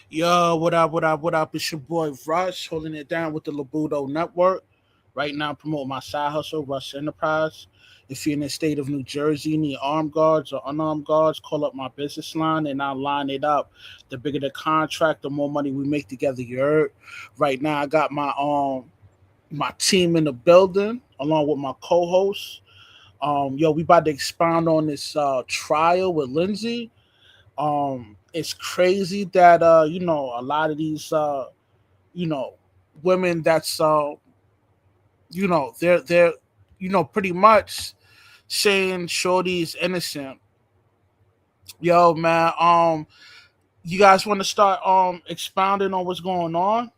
Yo, what up, what up, what up? It's your boy Rush, holding it down with the Labudo Network. Right now, promoting my side hustle, Rush Enterprise. If you're in the state of New Jersey, need armed guards or unarmed guards, call up my business line and I'll line it up. The bigger the contract, the more money we make together, you heard? Right now, I got my team in the building, along with my co-host. Yo, we about to expound on this trial with Lindsey. It's crazy that a lot of these you know women that's they're pretty much saying Shorty's innocent. Yo, man, you guys want to start expounding on what's going on?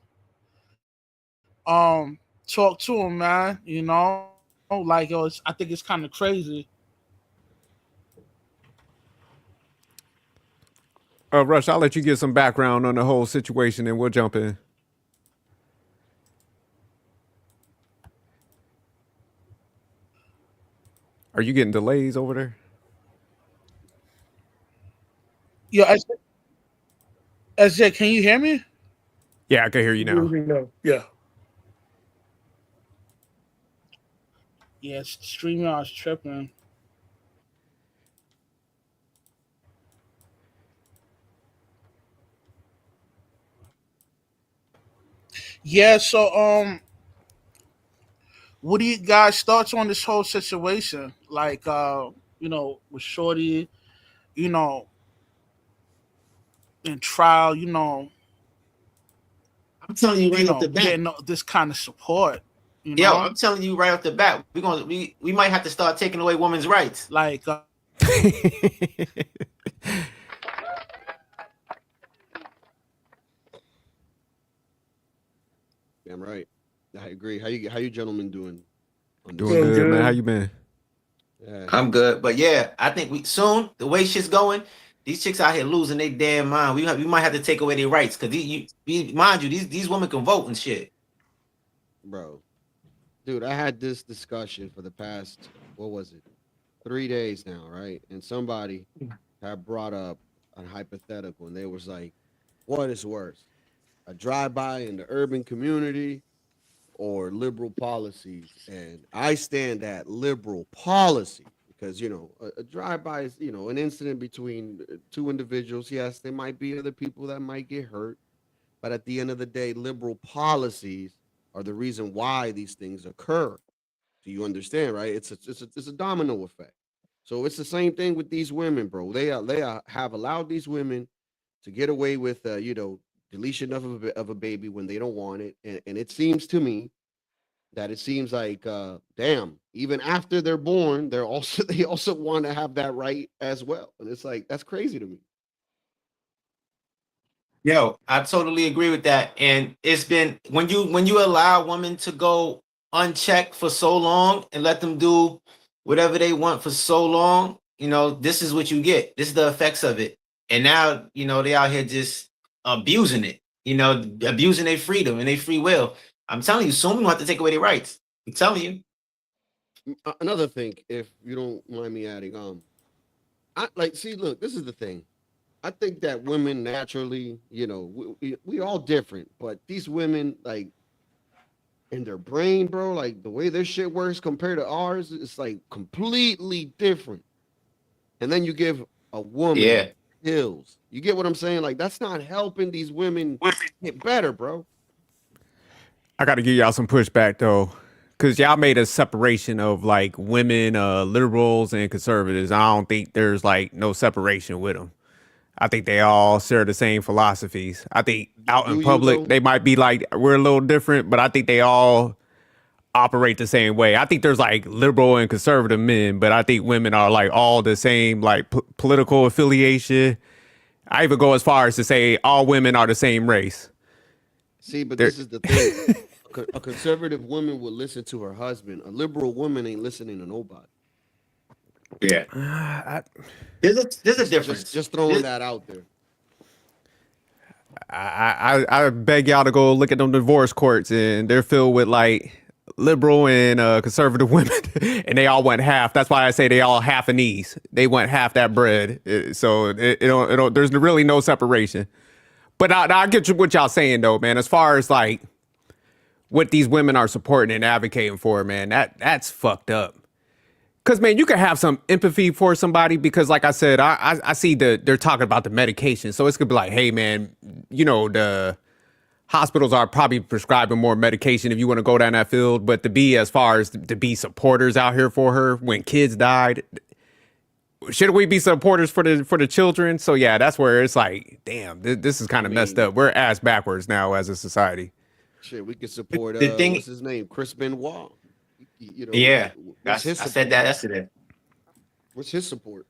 Talk to him, man. Like I think it's kind of crazy. Rush, I'll let you give some background on the whole situation and we'll jump in. Are you getting delays over there? Yo, SJ, can you hear me? Yeah, I can hear you now. Yeah. Yeah, StreamYard's tripping. Yeah, so what do you guys thoughts on this whole situation? Like with Shorty, you know, in trial, I'm telling you right off the bat. getting this kind of support, Yo, I'm telling you right off the bat, we might have to start taking away women's rights. like Damn right. I agree. How you gentlemen doing on this? Doing good, man. How you been? Yeah. I'm good, but yeah, I think we soon the way shit's going, these chicks out here losing their damn mind. We might have to take away their rights because mind you, these women can vote and shit. Bro. Dude, I had this discussion for the past, what was it? 3 days now, right? And somebody had brought up a hypothetical and they was like, what is worse? A drive-by in the urban community or liberal policies? And I stand at liberal policy because, a drive-by is, an incident between two individuals. Yes, there might be other people that might get hurt, but at the end of the day, liberal policies are the reason why these things occur. Do you understand, right? It's a domino effect. So it's the same thing with these women, bro. They have allowed these women to get away with, deletion of a baby when they don't want it, and it seems to me that it seems like, damn, even after they're born, they also want to have that right as well, and it's like that's crazy to me. Yo, I totally agree with that. And it's been when you allow women to go unchecked for so long and let them do whatever they want for so long, this is what you get. This is the effects of it. And now, they out here just abusing it, abusing their freedom and their free will. I'm telling you, soon we have to take away their rights. I'm telling you. Another thing, if you don't mind me adding, see, look, this is the thing. I think that women naturally, we all different, but these women, like, in their brain, bro, like the way their shit works compared to ours, it's like completely different. And then you give a woman pills. You get what I'm saying? Like, that's not helping these women get better, bro. I got to give y'all some pushback though, because y'all made a separation of like women, liberals and conservatives. I don't think there's like no separation with them. I think they all share the same philosophies. I think out in public, they might be like, we're a little different, but I think they all operate the same way. I think there's like liberal and conservative men, but I think women are like all the same, like political affiliation. I even go as far as to say all women are the same race. See, but this is the thing. A conservative woman will listen to her husband. A liberal woman ain't listening to nobody. Yeah. There's a difference. Just throwing that out there. I beg y'all to go look at them divorce courts, and they're filled with like liberal and conservative women, and they all want half. That's why I say they all half a knees. They want half that bread. So it don't, there's really no separation. But I get what y'all saying though, man. As far as like what these women are supporting and advocating for, man, that's fucked up. Cause man, you can have some empathy for somebody because, like I said, I see they're talking about the medication, so it's gonna be like, hey man, you know the hospitals are probably prescribing more medication if you want to go down that field, but to be as far as to be supporters out here for her when kids died, should we be supporters for the children? So yeah, that's where it's like, damn, this is kind of messed up. We're ass backwards now as a society. Shit, we could support The thing, what's his name, Chris Benoit. You know, yeah, what's I his said that yesterday. What's his support?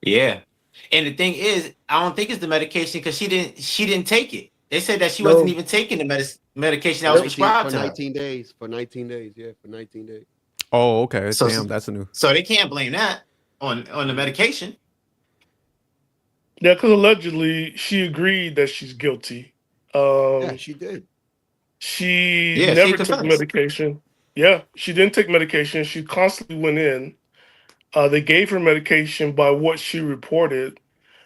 Yeah, and the thing is, I don't think it's the medication because she didn't take it. They said that she No. wasn't even taking the medication that was prescribed for to her. 19 days. For 19 days, yeah, for 19 days. Oh, okay. So- Damn, that's a new. So they can't blame that on the medication. Yeah, because allegedly she agreed that she's guilty. Yeah, she did. She Yeah, she never took confessed. medication. Yeah, she didn't take medication. She constantly went in. They gave her medication by what she reported,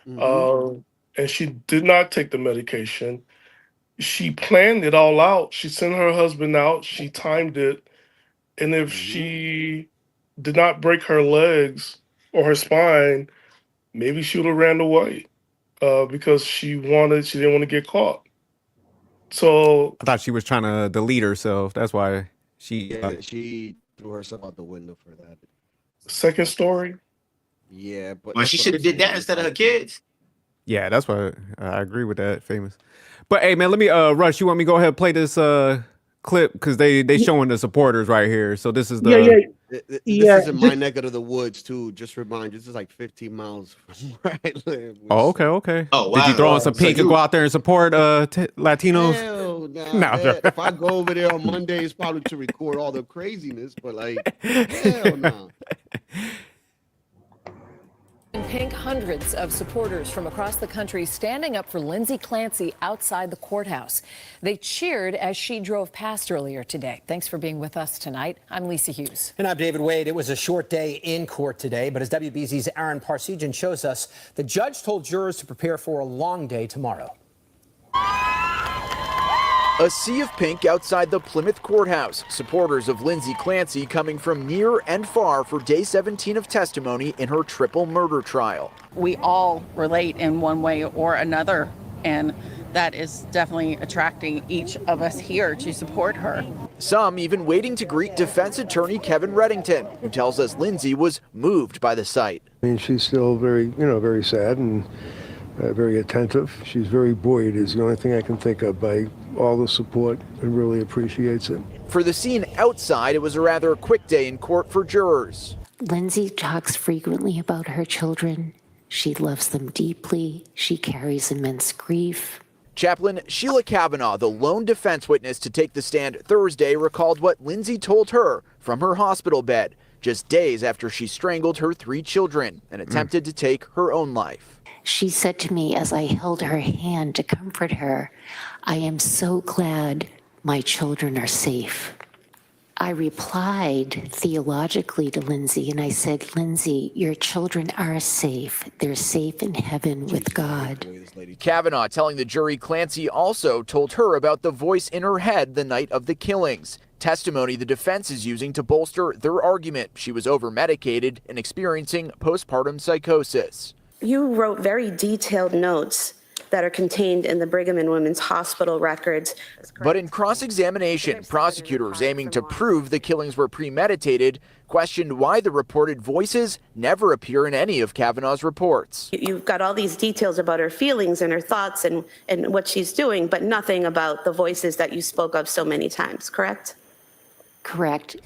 Mhm. and she did not take the medication. She planned it all out. She sent her husband out. She timed it, and if she did not break her legs or her spine, maybe she would have ran away because she didn't want to get caught. So I thought she was trying to delete herself. That's why she. Yeah, she threw herself out the window for that. second story. Yeah, but Well, that's she what should I'm have did that saying. instead of her kids. Yeah, that's why I agree with that. Famous. But hey, man, let me Rush. You want me to go ahead and play this clip because they showing the supporters right here. So this is the. This Yeah, is in my neck of the woods too. Just remind you, this is like 15 miles from where I live. Oh, okay. Oh, Did you wow. throw on some So pink and you- go out there and support Latinos? Hell nah, No. man. If I go over there on Monday, it's probably to record all the craziness, but like, hell no. In pink, hundreds of supporters from across the country standing up for Lindsey Clancy outside the courthouse. They cheered as she drove past earlier today. Thanks for being with us tonight. I'm Lisa Hughes. And I'm David Wade. It was a short day in court today, but as WBZ's Aaron Parsegian shows us, the judge told jurors to prepare for a long day tomorrow. A sea of pink outside the Plymouth courthouse. Supporters of Lindsey Clancy coming from near and far for day 17 of testimony in her triple murder trial. We all relate in one way or another, and that is definitely attracting each of us here to support her. Some even waiting to greet defense attorney Kevin Reddington, who tells us Lindsey was moved by the sight. I mean, she's still very sad and very attentive. She's very buoyed is the only thing I can think of by all the support and really appreciates it. For the scene outside, it was a rather quick day in court for jurors. Lindsey talks frequently about her children. She loves them deeply. She carries immense grief. Chaplain Sheila Kavanaugh, the lone defense witness to take the stand Thursday, recalled what Lindsey told her from her hospital bed just days after she strangled her 3 children and attempted to take her own life. She said to me as I held her hand to comfort her, "I am so glad my children are safe." I replied theologically to Lindsey and I said, "Lindsey, your children are safe. They're safe in heaven with God." Kavanaugh telling the jury Clancy also told her about the voice in her head the night of the killings. Testimony the defense is using to bolster their argument she was over-medicated and experiencing postpartum psychosis. You wrote very detailed notes that are contained in the Brigham and Women's Hospital records. But in cross-examination, prosecutors aiming to prove the killings were premeditated questioned why the reported voices never appear in any of Kavanaugh's reports. You've got all these details about her feelings and her thoughts and what she's doing, but nothing about the voices that you spoke of so many times, correct? Correct.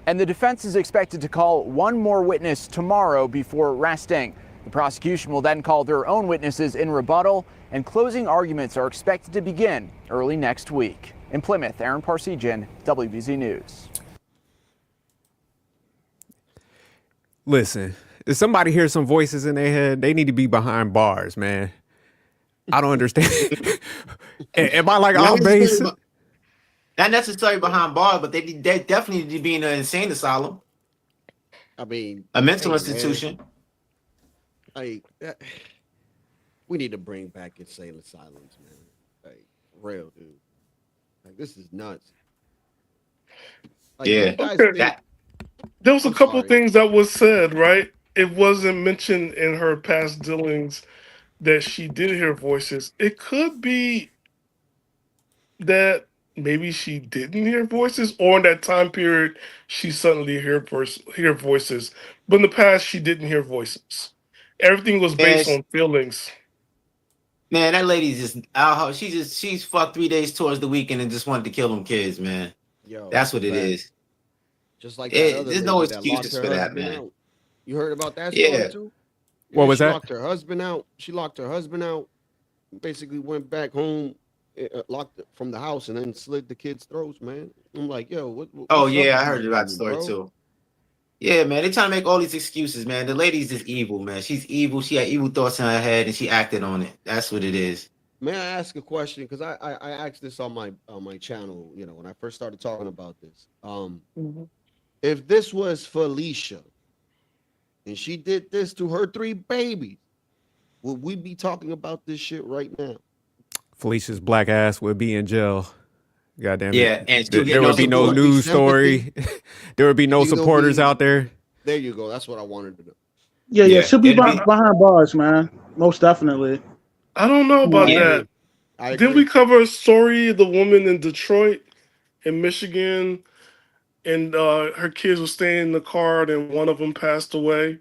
And the defense is expected to call one more witness tomorrow before resting. The prosecution will then call their own witnesses in rebuttal, and closing arguments are expected to begin early next week. In Plymouth, Aaron Parsegian, WBZ News. Listen, if somebody hears some voices in their head, they need to be behind bars, man. I don't understand. Am I like off base? Not necessarily behind bars, but they definitely need to be in an insane asylum. I mean, A mental hey, institution. man. Like, We need to bring back insane asylums, man. Like, real, dude. Like, this is nuts. Like, do you Yeah. guys Okay. think? There was a I'm couple sorry. things that was said, right? It wasn't mentioned in her past dealings that she did hear voices. It could be that maybe she didn't hear voices, or in that time period she suddenly hear voices. But in the past, she didn't hear voices. Everything was Man, based on feelings. man, that lady's just out. She's fucked 3 days towards the weekend and just wanted to kill them kids, man. Yo, That's what it fact. is. Just like that other There's no lady that locked excuses her for that, husband man. out. You heard about that story Yeah. too? What Yeah, was she that? locked her husband out. She locked her husband out. Basically went back home, locked it from the house, and then slit the kids' throats. Man, I'm like, yo, Oh what's up yeah, with I these heard about the women, story bro? too. Yeah, man, they trying to make all these excuses, man. The lady's just evil, man. She's evil. She had evil thoughts in her head, and she acted on it. That's what it is. May I ask a question? Because I asked this on my channel. You know, when I first started talking about this. Mhm. If this was Felicia and she did this to her 3 babies, would we be talking about this shit right now? Felicia's black ass would be in jail. God damn it. Yeah, and she'll get There no would be no Would support. be news sympathy? story. There would be You no think there'll supporters be? out there. There you go. That's what I wanted to know. Yeah, yeah, Yeah, she'll be it'd be. behind bars, man. Most definitely. I don't know Yeah. about I Yeah, that. agree. I Didn't we agree. cover a story of the woman in Detroit, in Michigan, and her kids were staying in the car, and one of them passed away?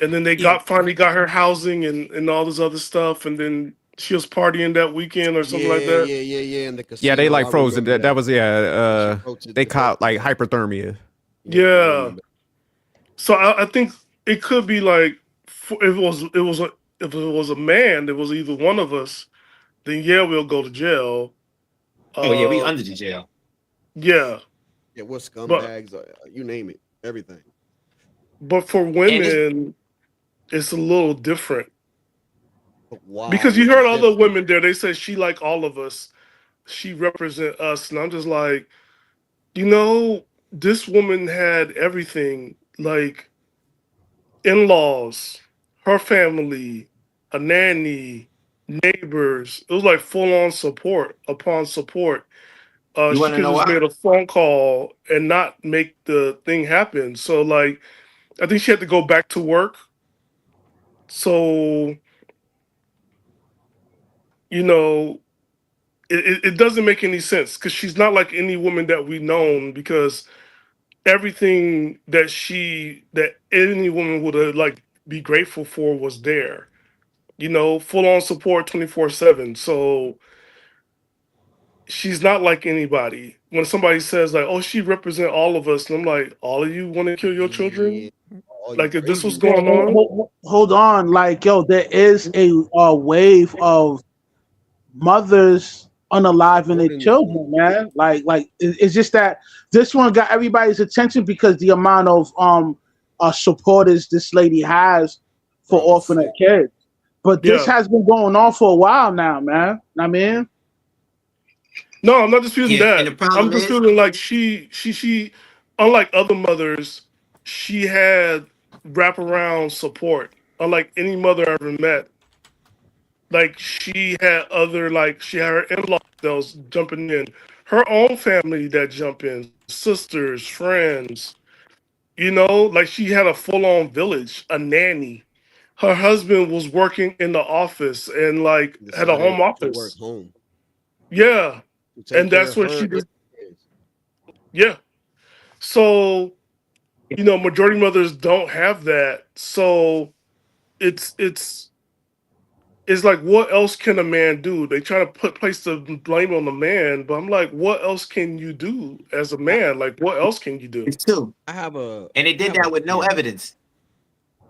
And then they yeah, finally got her housing and all this other stuff, and then she was partying that weekend or something like Yeah, that. yeah, yeah, yeah. In the Yeah, they casino, like I frozen. remember That that. was She yeah. posted They the caught like that. hyperthermia. Yeah, I Yeah. remember. So I think it could be like if it was a man, it was either one of us. Then yeah, we'll go to jail. oh yeah, we Uh, under the jail. yeah, Yeah, what but scumbags? You name it, everything. for And this, women, it's a little different But why because you is it heard other different? women there. They say she like all of us. She represent us, and I'm just like, this woman had everything like in-laws, her family, a nanny, neighbors. It was like full-on support upon support. you She want to could know just why? made a phone call and not make the thing happen. So like, I think she had to go back to work. So you know, it doesn't make any sense because she's not like any woman that we known because everything that any woman would have like be grateful for was there. Full on support 24/7. So she's not like anybody. When somebody says like, "Oh, she represent all of us," and I'm like, "All of you want to kill your Yeah, children?" oh, you Like if this was crazy? Well, going on, hold on. Like, yo, there is a wave of mothers unaliving their Supporting this children, woman. man. Like it's just that this one got everybody's attention because the amount of supporters this lady has for Bro, it's orphan her sick. kids. But this yeah. has been going on for a while now, man. I mean, No, I'm not disputing Yeah, and that. the problem I'm is, disputing like she, unlike other mothers, she had wraparound support. Unlike any mother I ever met, like she had her in-laws that was jumping in, her own family that jump in, sisters, friends. Like she had a full-on village, a nanny. Her husband was working in the office and like had a home Decided to work office. home Yeah, to take and care that's of what her she and did. the kids. Yeah. So, majority mothers don't have that. So it's it's it's like what else can a man do? They try to place the blame on the man, but I'm like, what else can you do as a I, man? Like what else can you do? it's two, I have a and they I did have a that with no theory. evidence.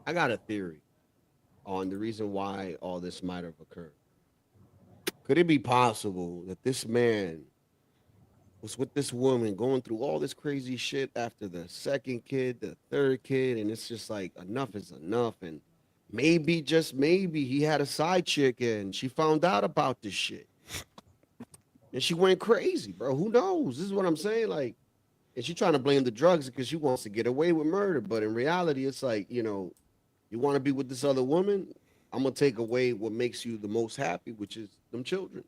I got a theory on the reason why all this might have occurred. Could it be possible that this man was with this woman going through all this crazy shit after the second kid, the third kid, and it's just like enough is enough, and maybe just maybe he had a side chick and she found out about this shit and she went crazy, bro. Who knows? This is what I'm saying. Like, and she trying to blame the drugs because she wants to get away with murder, but in reality, it's like you want to be with this other woman. I'm gonna take away what makes you the most happy, which is them children.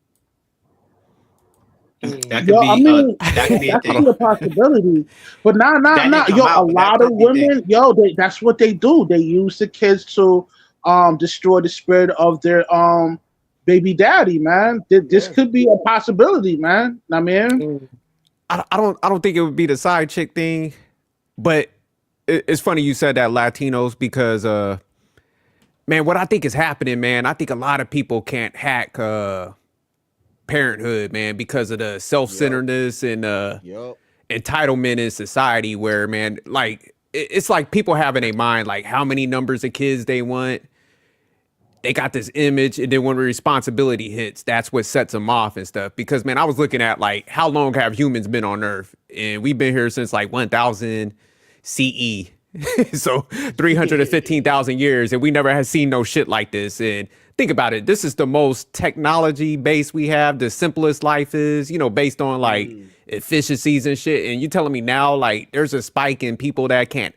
That Yo, could I be mean, that could be a that could thing. be a possibility. But That didn't yo, come a out, but that lot of could be a thing. women, yo, that's what they do. They use the kids to destroy the spirit of their baby daddy, man. This Yeah. could be a possibility, man. I mean, I don't think it would be the side chick thing, but it's funny you said that Latinos because man, what I think is happening, man, I think a lot of people can't hack parenthood, man, because of the Yep. self-centeredness and Yep. entitlement in society where, man, like it's like people have in their mind like how many numbers of kids they want. They got this image, and then when the responsibility hits, that's what sets them off and stuff. Because, man, I was looking at like how long have humans been on Earth, and we've been here since like 1000 CE, so 315,000 years, and we never had seen no shit like this. And think about it, this is the most technology based we have. The simplest life is, based on like efficiencies and shit. And you telling me now like there's a spike in people that can't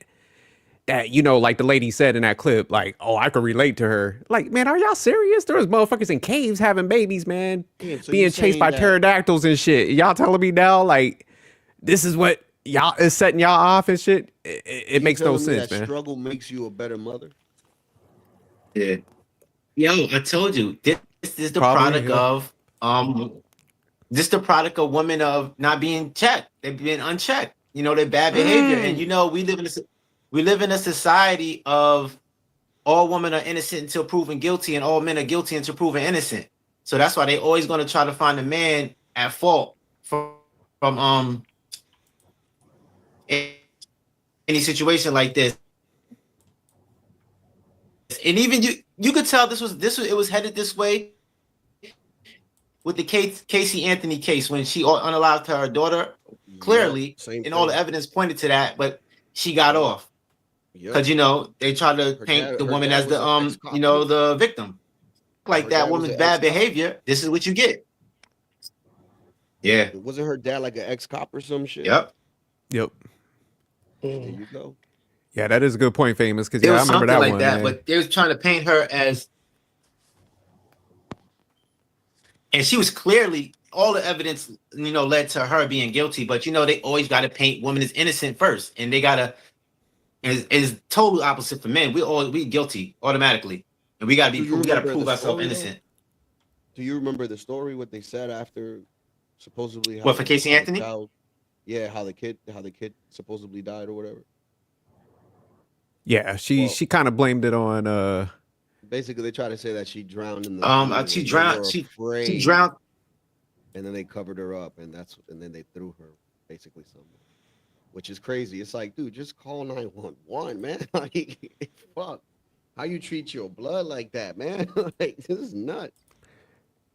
that, like the lady said in that clip, like, oh, I could relate to her. Like, man, are y'all serious? There was motherfuckers in caves having babies, man, Damn, so you being chased saying by that pterodactyls and shit. Y'all telling me now, like, this is what y'all is setting y'all off and shit? It you makes no telling me sense, that man. struggle makes you a better mother? Yeah. Yo, I told you, this is the Probably, product yeah. of this the product of women of not being checked. They've been unchecked. Their bad behavior. And we live in a society of all women are innocent until proven guilty, and all men are guilty until proven innocent. So that's why they always going to try to find a man at fault from any situation like this. And even you could tell this was it was headed this way with the Casey Anthony case when she unalived her daughter. Yep. Clearly, Same and all the thing. evidence pointed to that, but she got Yep. off Yep. because they tried to Her paint dad. the Her woman dad as was the an ex-cop too. the victim. Like Her that dad was woman's an bad ex-cop. behavior. This is what you get. Yeah. Wasn't her dad like an ex-cop or some shit? Yep. Yep. There you go. Yeah, that is a good point, Famous, because, It yeah, I was remember something that like one, that, man. but they was trying to paint her as, and she was clearly all the evidence, led to her being guilty. But they always got to paint women as innocent first, and they gotta is total opposite for men. We guilty automatically, and we Do you gotta remember prove the ourselves story though? innocent. Do you remember the story? What they said after supposedly What, for Casey how the Anthony? child, yeah, how the kid supposedly died or whatever. Yeah, she Well, she kind of blamed it on basically they try to say that she drowned in the pool She and they drowned. were She afraid, drowned. and then they covered her up, and then they threw her basically somewhere, which is crazy. It's like, dude, just call 911, man. Like, fuck, how you treat your blood like that, man? Like, this is nuts.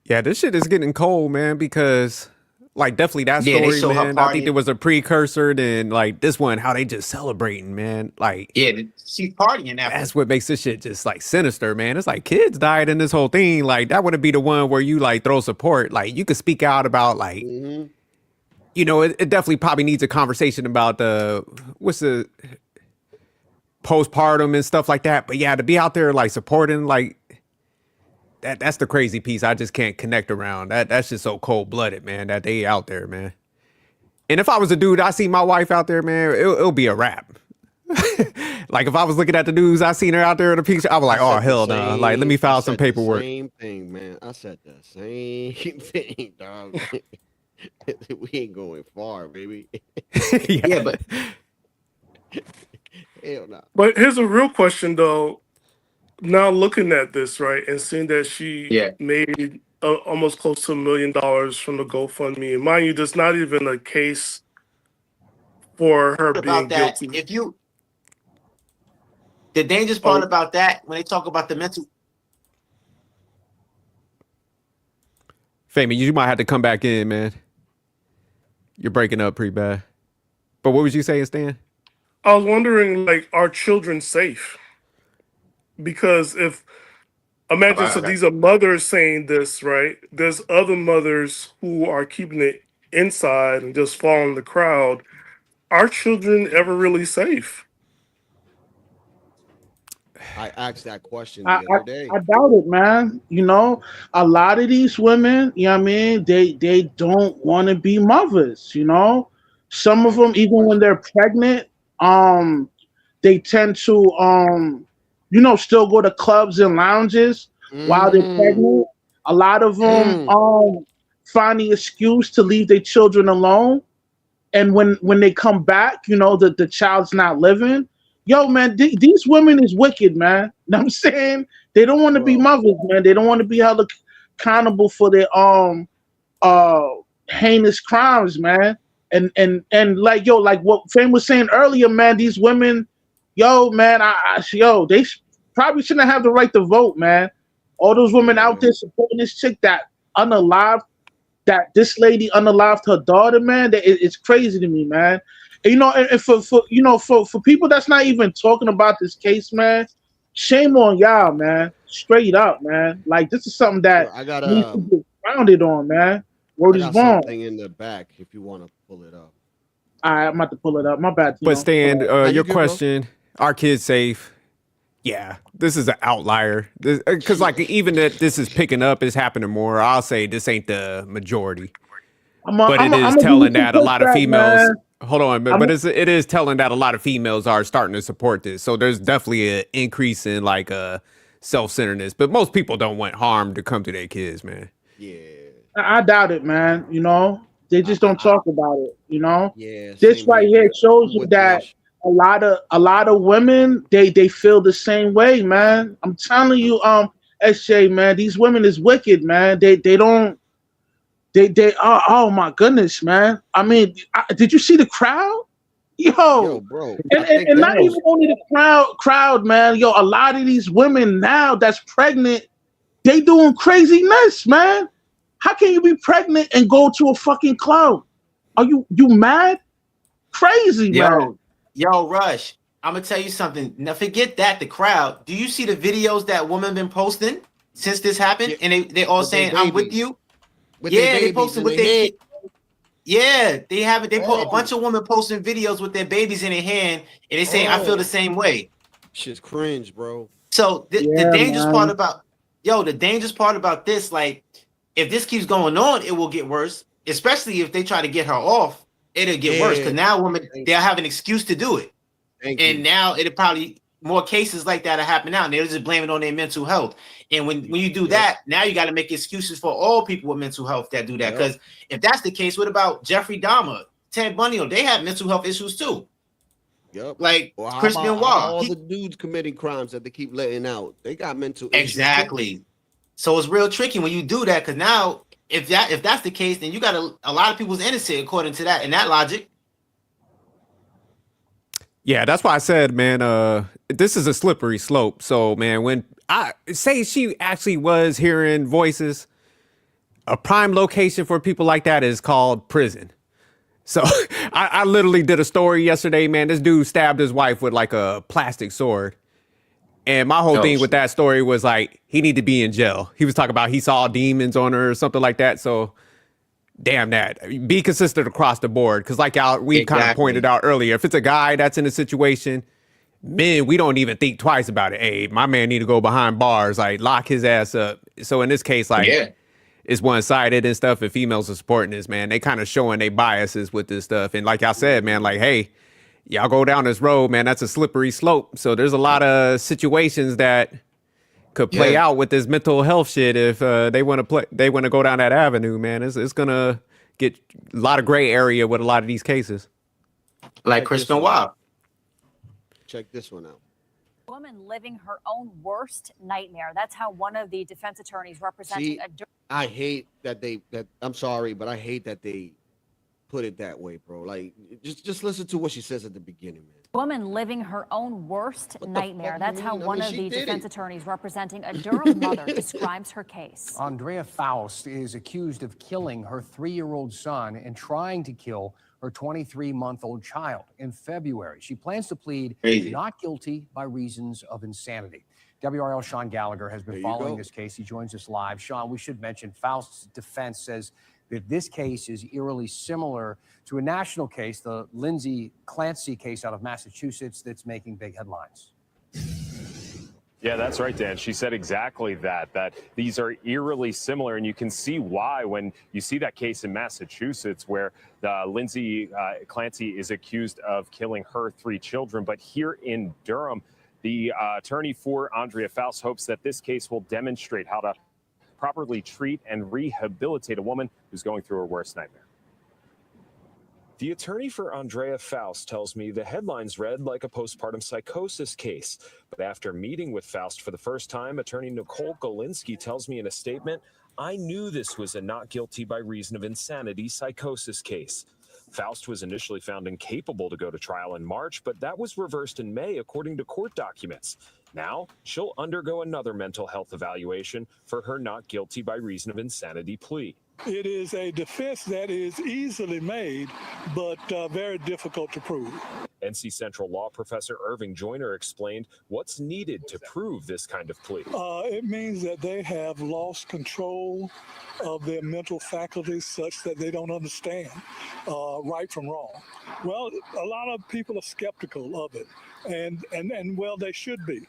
Yeah, this shit is getting cold, man, because like definitely that Yeah, they story, show her man. I think there partying. was a precursor, then like this one, how they just celebrating, man. Like Yeah, she's partying after. that's what makes this shit just like sinister, man. It's like kids died in this whole thing. Like that wouldn't be the one where you like throw support. Like you could speak out about like, Mm-hmm. it definitely probably needs a conversation about what's the postpartum and stuff like that. But yeah, to be out there like supporting like that's the crazy piece. I just can't connect around. That's just so cold blooded, man, that they out there, man. And if I was a dude, I see my wife out there, man, it'll be a wrap. Like if I was looking at the news, I seen her out there in a picture, I was like, oh hell no. Like let me I file some said the paperwork. same thing, man. I said the same thing, dog. We ain't going far, baby. Yeah, but Hell no. But here's a real question, though. Now looking at this, right, and seeing that she yeah. made almost close to $1 million from the GoFundMe, and mind you, there's not even a case for her About being that, guilty. the dangerous part Oh, about that when they talk about the mental. Famous, you might have to come back in, man. You're breaking up pretty bad. But what was you saying, Stan? I was wondering, like, are children safe? Because if imagine, so Okay. these are mothers saying this, right? There's other mothers who are keeping it inside and just following the crowd. Are children ever really safe? I asked that question the other day. I doubt it, man. You know, a lot of these women, you know what I mean, they don't want to be mothers, you know. Some of them, even when they're pregnant, they tend to you know, still go to clubs and lounges while they're pregnant. A lot of them find the excuse to leave their children alone. And when they come back, you know, the child's not living. Yo, man, these women is wicked, man. Know what I'm saying? They don't want to be mothers, man. They don't want to be held accountable for their heinous crimes, man. And like, yo, like what Fame was saying earlier, man, these women, yo, man, they probably shouldn't have the right to vote, man. All those women out there supporting this chick that unalived, that this lady unalived her daughter, man, it's crazy to me, man. And, you know, and for you know, for people that's not even talking about this case, man, shame on y'all, man. Straight up, man. Like, this is something that I got needs to be grounded on, man. Word I is got born. something in the back if you want to pull it up. All right, I'm about to pull it up. My bad. But Stan, your good, question, are kids safe? Yeah, this is an outlier. Because like even that this is picking up, is happening more. I'll say this ain't the majority. But it is telling that a lot of females. Hold on, but it is telling that a lot of females are starting to support this. So there's definitely an increase in like self-centeredness. But most people don't want harm to come to their kids, man. Yeah, I doubt it, man. You know, they just don't talk about it. You know, yeah. this right here shows you that a lot of women they feel the same way, man. I'm telling you, SJ, man, these women is wicked, man. They don't. They are, oh my goodness, man. I mean, did you see the crowd? Yo, bro. And not even only the crowd, man. Yo, a lot of these women now that's pregnant, they doing craziness, man. How can you be pregnant and go to a fucking club? Are you mad? Crazy, man. Yo, Rush, I'm gonna tell you something. Now forget that, the crowd. Do you see the videos that women been posting since this happened? Yeah. And they all saying, I'm with you. Yeah, they posting with their kids. Yeah, they have it. They put a bunch of women posting videos with their babies in their hand, and they saying, I feel the same way. Shit's cringe, bro. So the dangerous part about this, like, if this keeps going on, it will get worse. Especially if they try to get her off, it'll get worse. Because now women, they'll have an excuse to do it. And now it'll probably more cases like that are happening now, and they're just blaming it on their mental health. And when you do that, now you got to make excuses for all people with mental health that do that. Because if that's the case, what about Jeffrey Dahmer, Ted Bundy? They have mental health issues too. Yep. Like Chris Benoit. All the dudes committing crimes that they keep letting out, they got mental issues. Exactly. So it's real tricky when you do that, because now if that's the case, then you got a lot of people's innocent according to that and that logic. Yeah, that's why I said, man, this is a slippery slope. So, man, when I say she actually was hearing voices, a prime location for people like that is called prison. So I literally did a story yesterday, man. This dude stabbed his wife with like a plastic sword. And my whole thing with that story was like, he needed to be in jail. He was talking about he saw demons on her or something like that. So damn that. Be consistent across the board. Because like we kind of pointed out earlier, if it's a guy that's in a situation, men, we don't even think twice about it. Hey, my man need to go behind bars, like lock his ass up. So in this case, like it's one-sided and stuff. If females are supporting this, man, they kind of showing their biases with this stuff. And like I said, man, like, hey, y'all go down this road, man, that's a slippery slope. So there's a lot of situations that could play out with this mental health shit if they want to go down that avenue, man. It's gonna get a lot of gray area with a lot of these cases. Like Chris Benoit. Check this one out. Woman living her own worst nightmare. That's how one of the defense attorneys representing I hate that I'm sorry, but I hate that they put it that way, bro. Like, just listen to what she says at the beginning, man. Woman living her own worst nightmare. That's how one of the defense attorneys representing a Durham mother describes her case. Andrea Faust is accused of killing her 3-year-old son and trying to kill her 23-month-old child in February. She plans to plead not guilty by reasons of insanity. WRL Sean Gallagher has been following this case. He joins us live. Sean, we should mention Faust's defense says that this case is eerily similar to a national case, the Lindsey Clancy case out of Massachusetts, that's making big headlines. Yeah, that's right, Dan. She said exactly that these are eerily similar, and you can see why when you see that case in Massachusetts where Lindsey Clancy is accused of killing her 3 children. But here in Durham, the attorney for Andrea Faust hopes that this case will demonstrate how to properly treat and rehabilitate a woman who's going through her worst nightmare. The attorney for Andrea Faust tells me the headlines read like a postpartum psychosis case. But after meeting with Faust for the first time, attorney Nicole Golinsky tells me in a statement, I knew this was a not guilty by reason of insanity psychosis case. Faust was initially found incapable to go to trial in March, but that was reversed in May, according to court documents. Now, she'll undergo another mental health evaluation for her not guilty by reason of insanity plea. It is a defense that is easily made, but very difficult to prove. NC Central law professor Irving Joyner explained what's needed to prove this kind of plea. It means that they have lost control of their mental faculties such that they don't understand right from wrong. Well, a lot of people are skeptical of it, and well, they should be.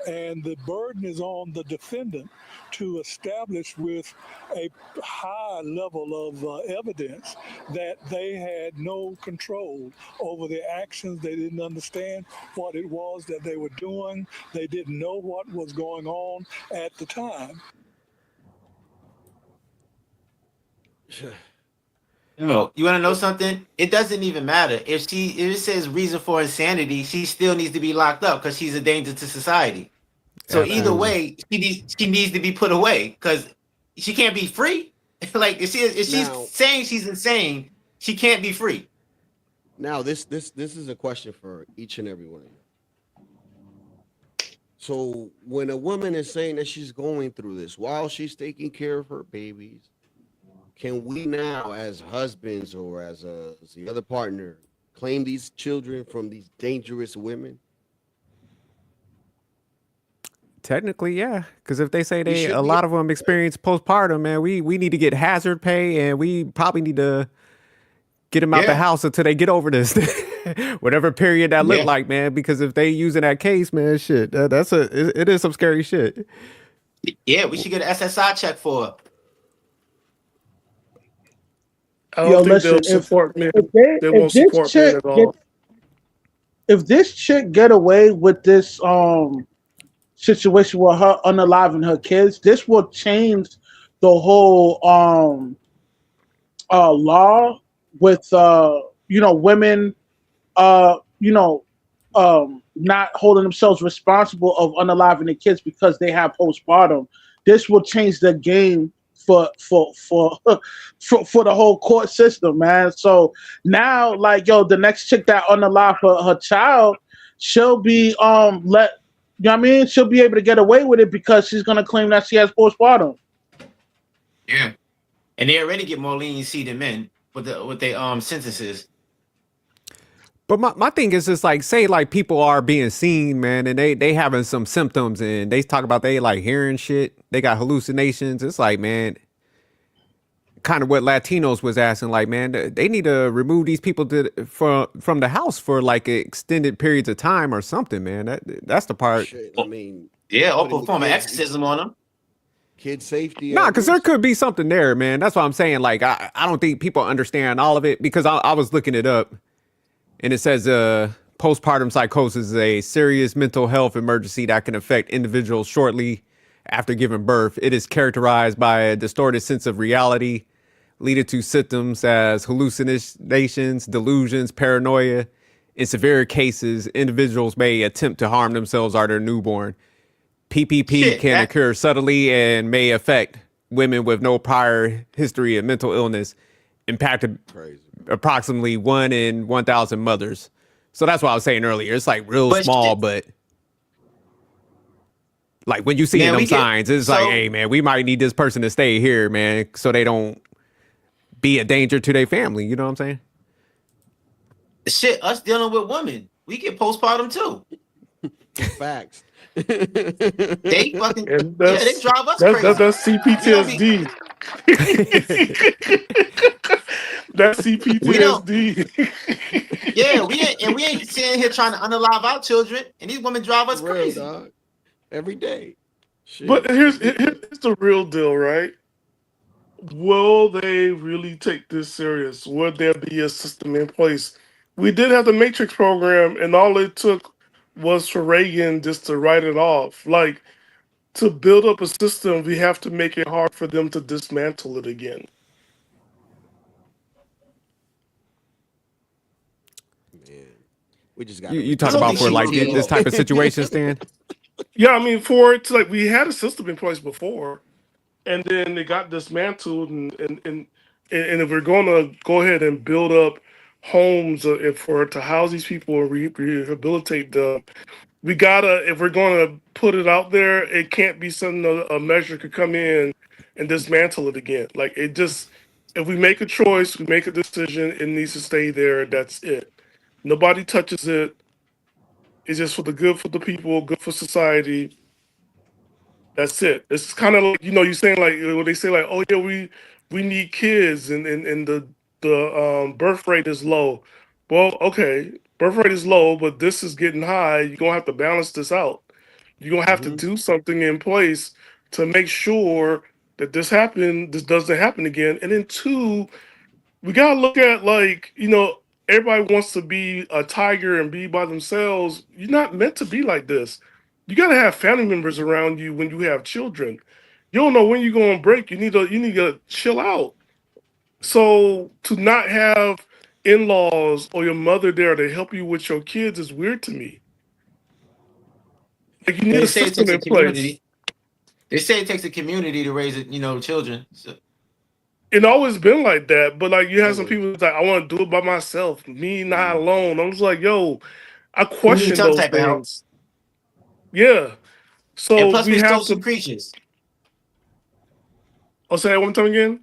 And the burden is on the defendant to establish with a high level of evidence that they had no control over their actions. They didn't understand what it was that they were doing. They didn't know what was going on at the time. Yo, you want to know something? It doesn't even matter if it says reason for insanity. She still needs to be locked up because she's a danger to society. So either way, she needs to be put away because she can't be free. Like if she's saying she's insane, she can't be free. Now this is a question for each and every one of you. So when a woman is saying that she's going through this while she's taking care of her babies, can we now, as husbands or as the other partner, claim these children from these dangerous women? Technically, yeah. Because if they say a lot of them experience postpartum, man, we need to get hazard pay, and we probably need to get them out the house until they get over this, whatever period that look like, man. Because if they using that case, man, shit, it is some scary shit. Yeah, we should get an SSI check for her. I don't think they'll support me. They won't support me at all. If this chick get away with this situation with her unaliving her kids, this will change the whole law with women not holding themselves responsible of unaliving the kids because they have postpartum. This will change the game for the whole court system, man. So now, like, the next chick that unalive her child, she'll be let. You know what I mean? She'll be able to get away with it because she's gonna claim that she has postpartum. Yeah, and they already get more leniency than men with their sentences. But my thing is just like, say like people are being seen, man, and they having some symptoms, and they talk about they like hearing shit, they got hallucinations. It's like, man, kind of what Latinos was asking, like, man, they need to remove these people from the house for like extended periods of time or something, man. That's the part. Shit, I mean, or perform an exorcism on them. Kid safety. Nah, because there could be something there, man. That's what I'm saying. Like, I don't think people understand all of it, because I was looking it up. And it says postpartum psychosis is a serious mental health emergency that can affect individuals shortly after giving birth. It is characterized by a distorted sense of reality, leading to symptoms as hallucinations, delusions, paranoia. In severe cases, individuals may attempt to harm themselves or their newborn. PPP can occur subtly and may affect women with no prior history of mental illness, impacted approximately 1 in 1,000 mothers. So that's what I was saying earlier. It's like real small, but like when you see them signs, it's like, hey, man, we might need this person to stay here, man, so they don't be a danger to their family. You know what I'm saying? Shit, us dealing with women, we get postpartum too. Facts. They fucking they drive us crazy. That's CPTSD. That's CPTSD. We ain't sitting here trying to unalive our children, and these women drive us crazy. Dog. every day. Shit. But here's the real deal, right? Will they really take this serious? Will there be a system in place? We did have the Matrix program, and all it took was for Reagan just to write it off. Like, to build up a system, we have to make it hard for them to dismantle it again. Man, we just got You talk about for like this type of situation, Stan? Yeah, I mean, for it to, like, we had a system in place before, and then it got dismantled, and if we're going to go ahead and build up homes to house these people and rehabilitate them, we gotta, if we're going to put it out there, it can't be something a measure could come in and dismantle it again. Like, it just, if we make a choice, we make a decision, it needs to stay there. That's it. Nobody touches it. It's just for the good for the people, good for society. That's it. It's kind of like, you're saying, like, when they say, like, oh yeah, we need kids, and the birth rate is low. Well, okay, birth rate is low, but this is getting high. You're gonna have to balance this out. You're gonna have to do something in place to make sure that this doesn't happen again. And then two, we gotta look at, like, everybody wants to be a tiger and be by themselves. You're not meant to be like this. You gotta have family members around you when you have children. You don't know when you're gonna break. You need to chill out. So to not have in-laws or your mother there to help you with your kids is weird to me. Like, you need a system in place. They say it takes a community to raise children. So. It's always been like that, but like, you have some people that's like, I want to do it by myself, me not alone. I'm just like, yo, I question some those type of help. things. Yeah. So And plus, we we're have social creatures. I'll say that one time again.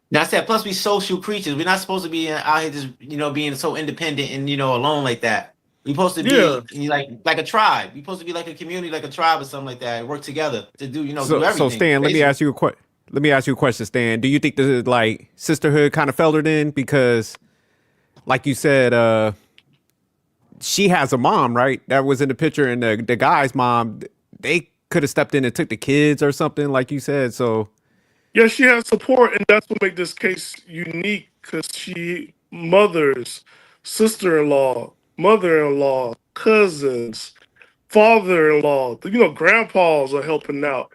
Now I said, plus we social creatures. We're not supposed to be out here just being so independent and alone like that. We're supposed to be like a tribe. We're supposed to be like a community, like a tribe or something like that. Work together to do do everything. So Stan, let me ask you a question, Stan. Do you think this is like sisterhood kind of filtered in? Because, like you said, she has a mom, right? That was in the picture, and the guy's mom, they could have stepped in and took the kids or something, like you said. So yeah, she has support, and that's what makes this case unique, because she mothers, sister-in-law, mother-in-law, cousins, father-in-law, grandpas are helping out.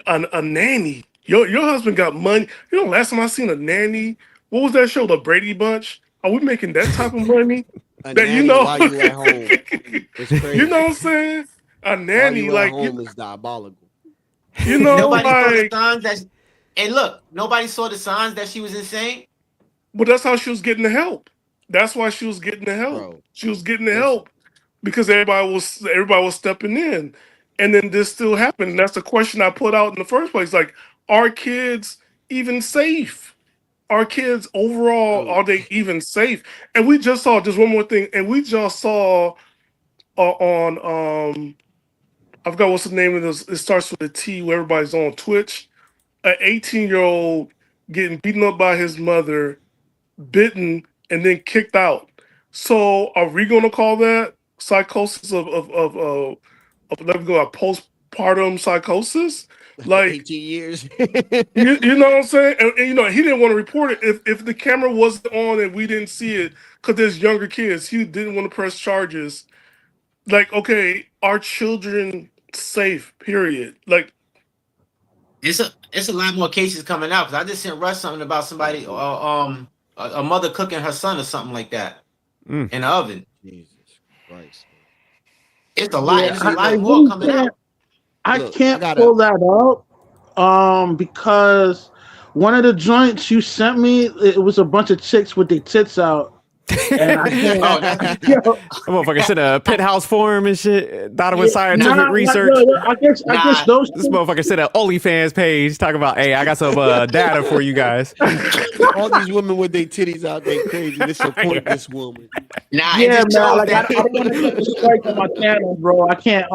A nanny. Your husband got money. Last time I seen a nanny, what was that show, The Brady Bunch? Are we making that type of money? Nanny while you at home. It's crazy. You know what I'm saying? A nanny, while you like, at home is diabolical. Nobody saw the signs that. And look, nobody saw the signs that she was insane. But that's how she was getting the help. That's why she was getting the help. Bro, she was getting the help because everybody was stepping in, and then this still happened. And that's the question I put out in the first place. Like, are kids even safe? Are kids overall, are they even safe? And we just saw, just one more thing, and we just saw on I forgot what's the name of this. It starts with a T, where everybody's on Twitch. An 18-year-old getting beaten up by his mother, bitten, and then kicked out. So are we going to call that psychosis of let me go, a postpartum psychosis? Like 18 years. you know what I'm saying? And he didn't want to report it if the camera wasn't on and we didn't see it, because there's younger kids. He didn't want to press charges. Like, okay, are children safe? Period. Like, it's a lot more cases coming out, because I just sent Russ something about somebody a mother cooking her son or something like that in the oven. Jesus Christ. It's a lot. Yeah, It's a lot more coming out. I can't pull that up because one of the joints you sent me, it was a bunch of chicks with their tits out. And I can't. Motherfucker said a penthouse forum and shit. Thought it was scientific research. I guess those. This motherfucker said an OnlyFans page talking about, hey, I got some data for you guys. All these women with their titties out, they crazy. They support this woman. Nah, yeah, man. Like, I don't want to put the strike on my channel, bro. I can't.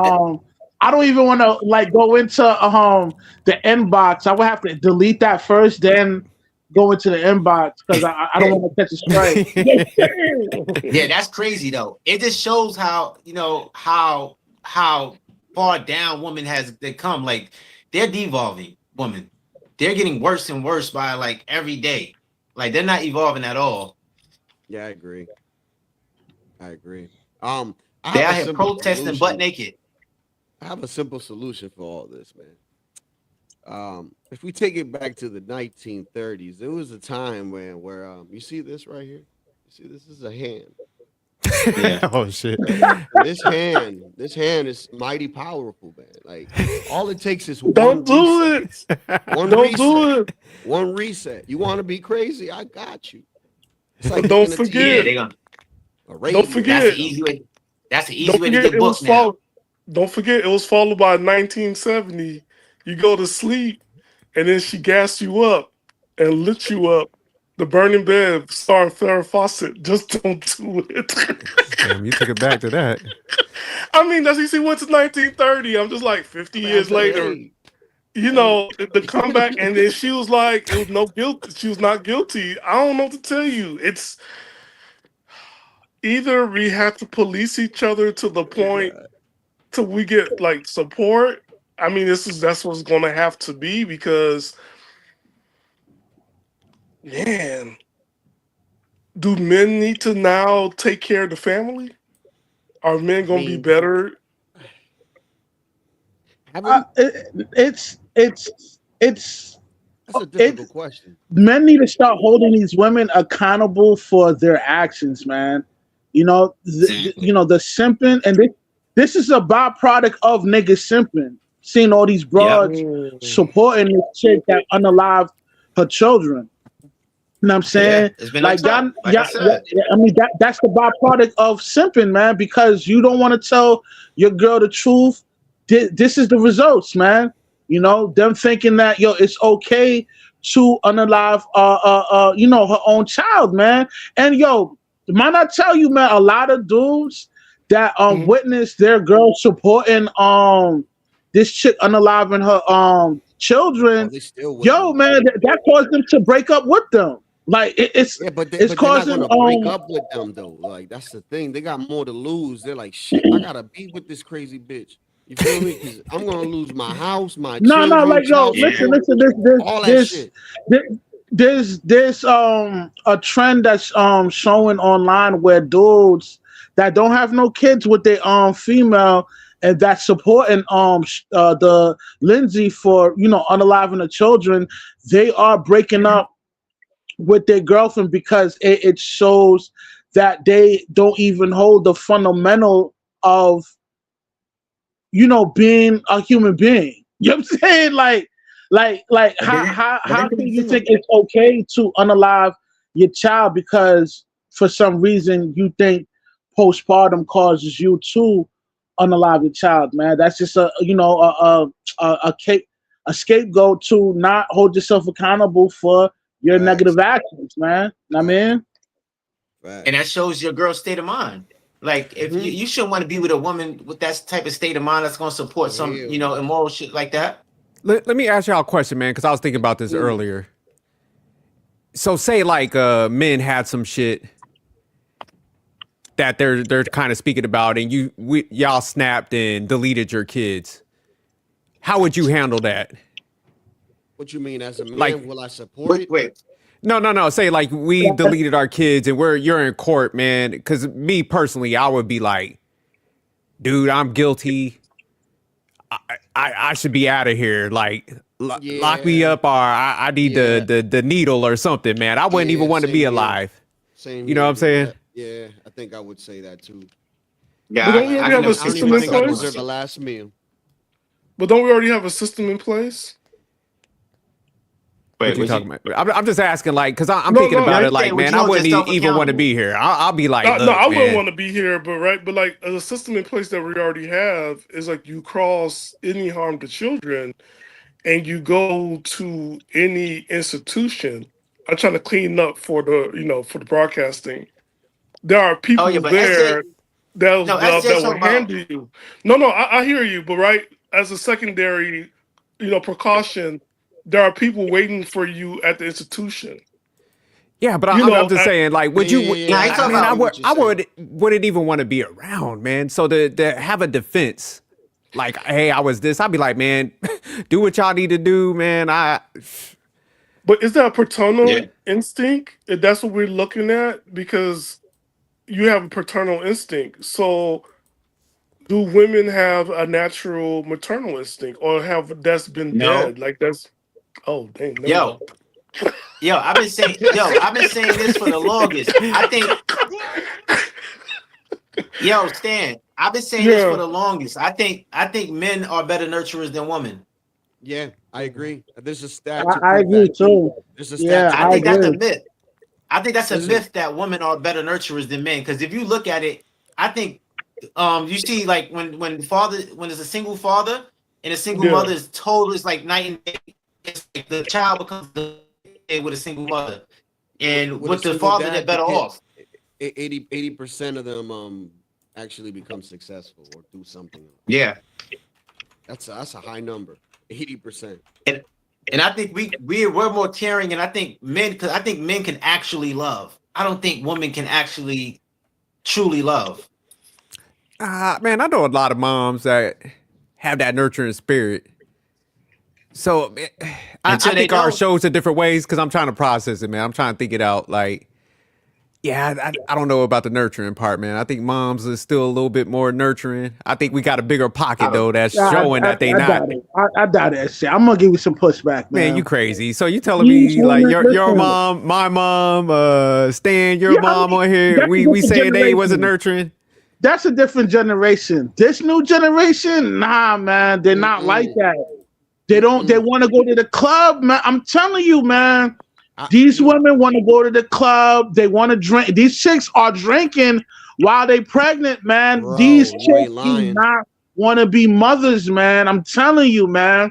I don't even want to like go into the inbox. I would have to delete that first, then go into the inbox, because I don't want to catch a strike. Yeah, that's crazy though. It just shows how how far down woman has they come. Like they're devolving women. They're getting worse and worse by like every day. Like they're not evolving at all. Yeah, I agree. I They have a out here simple protesting butt solution. naked. I have a simple solution for all this, man. If we take it back to the 1930s, there was a time where you see this right here. You see, this is a hand. Yeah. Oh shit. This hand is mighty powerful, man. Like all it takes is Don't do it. Don't do it. One reset. You want to be crazy? I got you. It's like Don't picking a forget. They gonna. radio. Don't forget. That's the easy way. That's the easy Don't way to forget get booked now. Don't forget it was followed by 1970. You go to sleep, and then she gassed you up and lit you up. The Burning Bed starring Farrah Fawcett. Just don't do it. Damn, you took it back to that. I mean, that's he went to 1930. I'm just like 50 years later. You know, the comeback, and then she was like, it was no guilt. She was not guilty. I don't know what to tell you. It's either we have to police each other to the point till we get like support. I mean, that's what's going to have to be because, man, do men need to now take care of the family? Are men going to be better? It's That's a difficult question. Men need to start holding these women accountable for their actions, man. You know, the simping, and this is a byproduct of niggas simping. Seeing all these broads supporting this chick that unalived her children. You know what I'm saying? Yeah, it's been like that. that, I mean that's the byproduct of simping, man, because you don't want to tell your girl the truth. This is the results, man. You know, them thinking that it's okay to unalive her own child, man. And might I tell you, man, a lot of dudes that witnessed their girl supporting this chick unaliving her children, man, that caused them to break up with them. Like it's causing they're not gonna break up with them though. Like that's the thing. They got more to lose. They're like, shit, I gotta be with this crazy bitch. You feel me? Because I'm gonna lose my house, my children. Like listen. There's a trend that's showing online where dudes that don't have no kids with their female and that's supporting the Lindsey for unaliving the children, they are breaking up with their girlfriend because it shows that they don't even hold the fundamental of being a human being. You know what I'm saying? Like how can you think it's okay to unalive your child because for some reason you think postpartum causes you to unalive your child, man? That's just a scapegoat to not hold yourself accountable for your negative actions, man. I mean, and that shows your girl's state of mind. Like if you shouldn't want to be with a woman with that type of state of mind that's going to support some immoral shit like that. Let me ask y'all a question, man, because I was thinking about this earlier. So say like men had some shit that they're kind of speaking about, and y'all snapped and deleted your kids. How would you handle that? What you mean as a man? Will I support it? Wait. No. Say like we deleted our kids and you're in court, man. Because me personally, I would be like, dude, I'm guilty. I should be out of here. Like, lock me up, or I need the needle or something, man. I wouldn't even want to be alive. You know what I'm saying? Yeah, I think I would say that too. Yeah, but don't we already have a system in place? I deserve the last meal. But don't we already have a system in place? What you talking about? I'm just asking, like, because I'm thinking about it, like, man, I wouldn't even want to be here. I'll be like, no, I wouldn't want to be here, but like a system in place that we already have is like you cross any harm to children, and you go to any institution. I'm trying to clean up for the broadcasting. There are people there that will handle you. No, I hear you, but right as a secondary, precaution. There are people waiting for you at the institution. Yeah, but I'm just saying, like, would you? I wouldn't even want to be around, man. So to have a defense, like, hey, I was this. I'd be like, man, do what y'all need to do, man. But is that a paternal instinct? If that's what we're looking at, because you have a paternal instinct. So do women have a natural maternal instinct, or have that's been No. dead? Like that's dang, never Yo, mind. I've been saying this for the longest. I think Stan, I've been saying this for the longest. I think men are better nurturers than women. Yeah, I agree. There's a stat. I agree too. There's a stat. I think that's a myth. I think that's a myth that women are better nurturers than men. Because if you look at it, I think you see like when there's a single father and a single mother is total, it's like night and day. It's like the child becomes with a single mother, and with the father, they're better off. 80% of them actually become successful or do something. Yeah, that's a high number. 80%. And I think we're more caring, and I think men can actually love. I don't think women can actually truly love. Man, I know a lot of moms that have that nurturing spirit. So I think our shows in different ways because I'm trying to process it, man. I'm trying to think it out. Like, yeah, I don't know about the nurturing part, man. I think moms are still a little bit more nurturing. I think we got a bigger pocket though that's showing that they not. I doubt that shit. I'm gonna give you some pushback, man. Man, you crazy. So you telling me like your mom, my mom, Stan, your mom on here, we saying they wasn't nurturing? That's a different generation. This new generation, nah, man, they're not like that. They don't. They want to go to the club, man. I'm telling you, man. These women want to go to the club. They want to drink. These chicks are drinking while they pregnant, man. Bro, these chicks do not want to be mothers, man. I'm telling you, man.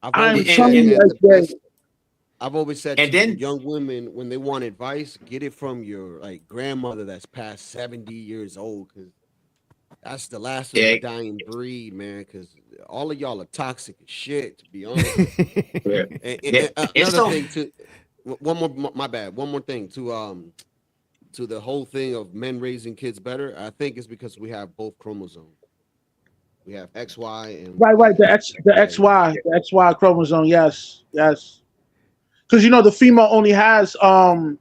I've always said to young women, when they want advice, get it from your grandmother that's past 70 years old, because that's the last of the dying breed, man. Because all of y'all are toxic as shit, to be honest. Another thing too. One more thing to the whole thing of men raising kids better. I think it's because we have both chromosomes. We have XY and right. The XY chromosome. Yes. Because the female only has the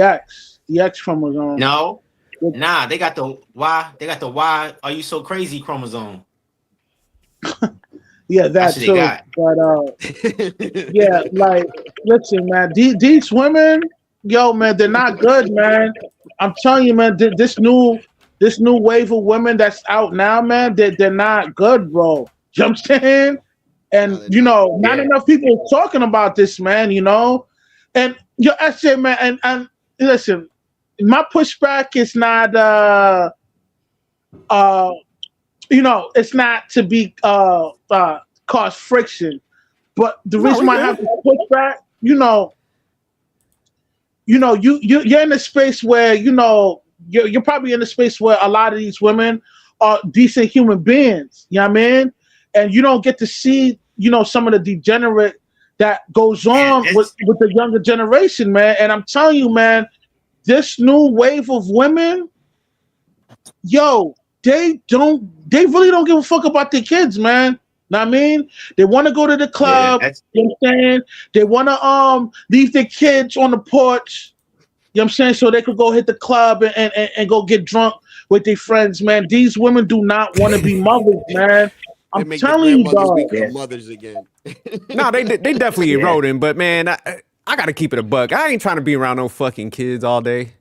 X chromosome. No, they got the Y. They got the Y. Are you so crazy chromosome? Yeah, that too. But yeah, like, listen, man, these women, yo, man, they're not good, man. I'm telling you, man, this new wave of women that's out now, man, they're not good, bro. You know what I'm saying? And not enough people are talking about this, man. And SJ, man, and listen, my pushback is not it's not to be cause friction, but the reason why I have to push back, you're in a space where you're probably in a space where a lot of these women are decent human beings. You know what I mean? And you don't get to see some of the degenerate that goes on with the younger generation, man. And I'm telling you, man, this new wave of women, yo, they really don't give a fuck about their kids, man. Know what I mean? They want to go to the club. You know what I'm saying? They want to leave their kids on the porch. You know what I'm saying? So they could go hit the club and go get drunk with their friends, man. These women do not want to be mothers, man. I'm telling you, dog. Become mothers again. No, they definitely eroding, but man, I gotta keep it a buck. I ain't trying to be around no fucking kids all day.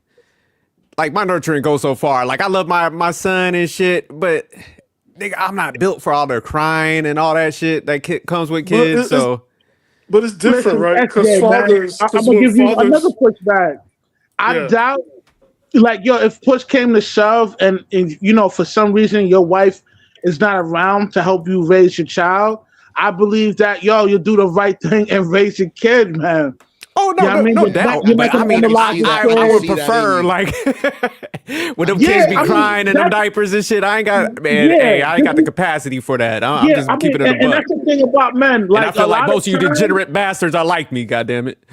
Like, my nurturing goes so far. Like, I love my son and shit, but nigga, I'm not built for all the crying and all that shit that comes with kids. But it's different, right? Because fathers. I'm gonna give you another pushback. I doubt, if push came to shove, and for some reason your wife is not around to help you raise your child, I believe that you'll do the right thing and raise your kid, man. Oh no, no doubt. But I mean, I would prefer when them kids be crying in them diapers and shit. I ain't got, man. Hey, I ain't got the capacity for that. I'm just keeping it a buck. And that's the thing about men. And I feel like most of you degenerate bastards are like me. Goddamn it.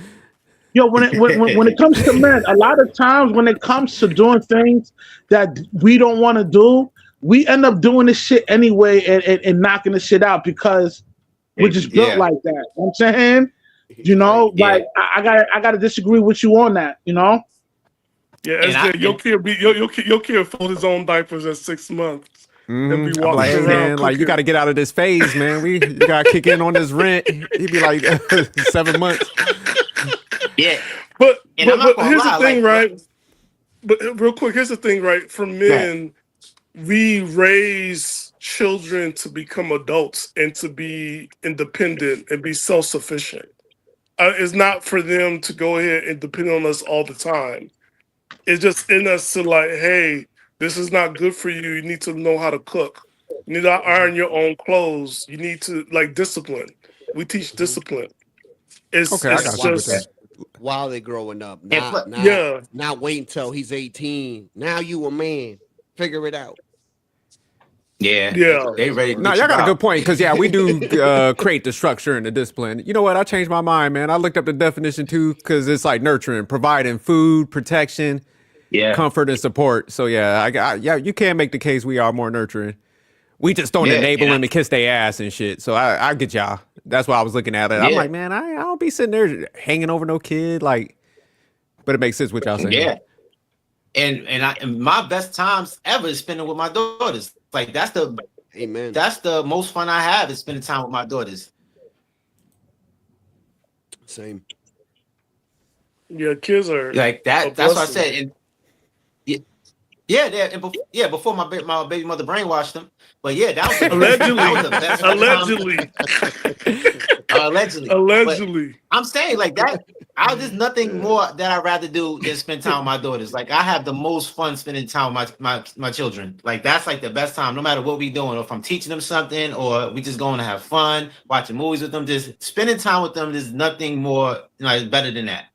Yo, when it comes to men, a lot of times when it comes to doing things that we don't want to do, we end up doing this shit anyway and knocking the shit out because we're just built like that. You know what I'm saying? You know, like I gotta disagree with you on that, you know? Yeah, SJ, your kid fold his own diapers at 6 months and be I'm walking like, hey around man, cooking. like you got to get out of this phase, man. You got to kick in on this rent. He'd be like 7 months. Yeah, but and I'm not gonna here's lie, the thing, like, right? But real quick, here's the thing, right? For men, we raise children to become adults and to be independent and be self-sufficient. It's not for them to go ahead and depend on us all the time. It's just in us to like, hey, this is not good for you. You need to know how to cook. You need to iron your own clothes. You need to like discipline. We teach discipline. It's I got you with that. While they're growing up, not wait until he's 18. Now you a man. Figure it out. Yeah. They ready to No, get y'all you got a out. good point because we do create the structure and the discipline. You know what? I changed my mind, man. I looked up the definition too because it's like nurturing, providing food, protection, comfort, and support. So you can make the case we are more nurturing. We just don't enable them to kiss their ass and shit. So I get y'all. That's why I was looking at it. I'm like, man, I don't be sitting there hanging over no kid. Like, but it makes sense what y'all saying. Yeah. And my best times ever is spending with my daughters. Like that's the most fun I have is spending time with my daughters. Same. Yeah, kids are like that. That's what I said. And before my baby mother brainwashed them. But yeah, that was the best. Allegedly. But I'm saying like that. There's nothing more that I'd rather do than spend time with my daughters. Like I have the most fun spending time with my children. Like that's like the best time, no matter what we doing, or if I'm teaching them something, or we just going to have fun, watching movies with them. Just spending time with them. There's nothing more better than that.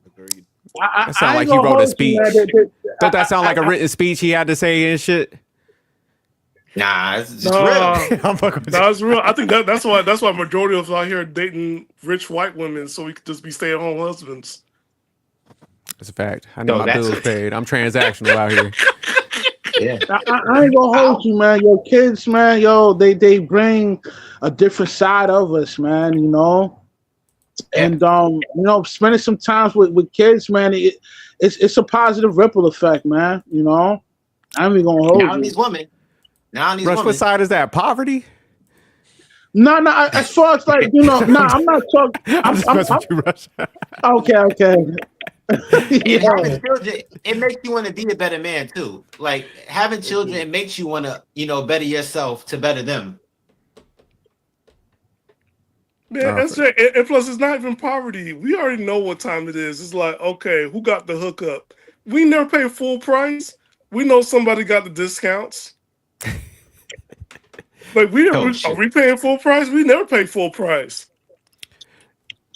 Agreed. That sound like he wrote a speech. Don't that sound like a written speech he had to say and shit? Nah, it's just real. That's real. I think that's why majority of us out here dating rich white women, so we could just be stay-at-home husbands. That's a fact. I know my bills paid. I'm transactional out here. Yeah, I ain't gonna hold you, man. Your kids, man, they bring a different side of us, man. You know, and spending some time with kids, man, it's a positive ripple effect, man. You know, I ain't even gonna hold you. These women. Rush, what side is that? Poverty? No. As far as like, I'm not talking. I'm just messing with you, Rush. Okay. And having children, it makes you want to be a better man too. Like having children, it makes you want to, better yourself to better them. Man, that's right. And plus, it's not even poverty. We already know what time it is. It's like, okay, who got the hookup? We never pay full price. We know somebody got the discounts. Like are we paying full price? We never pay full price.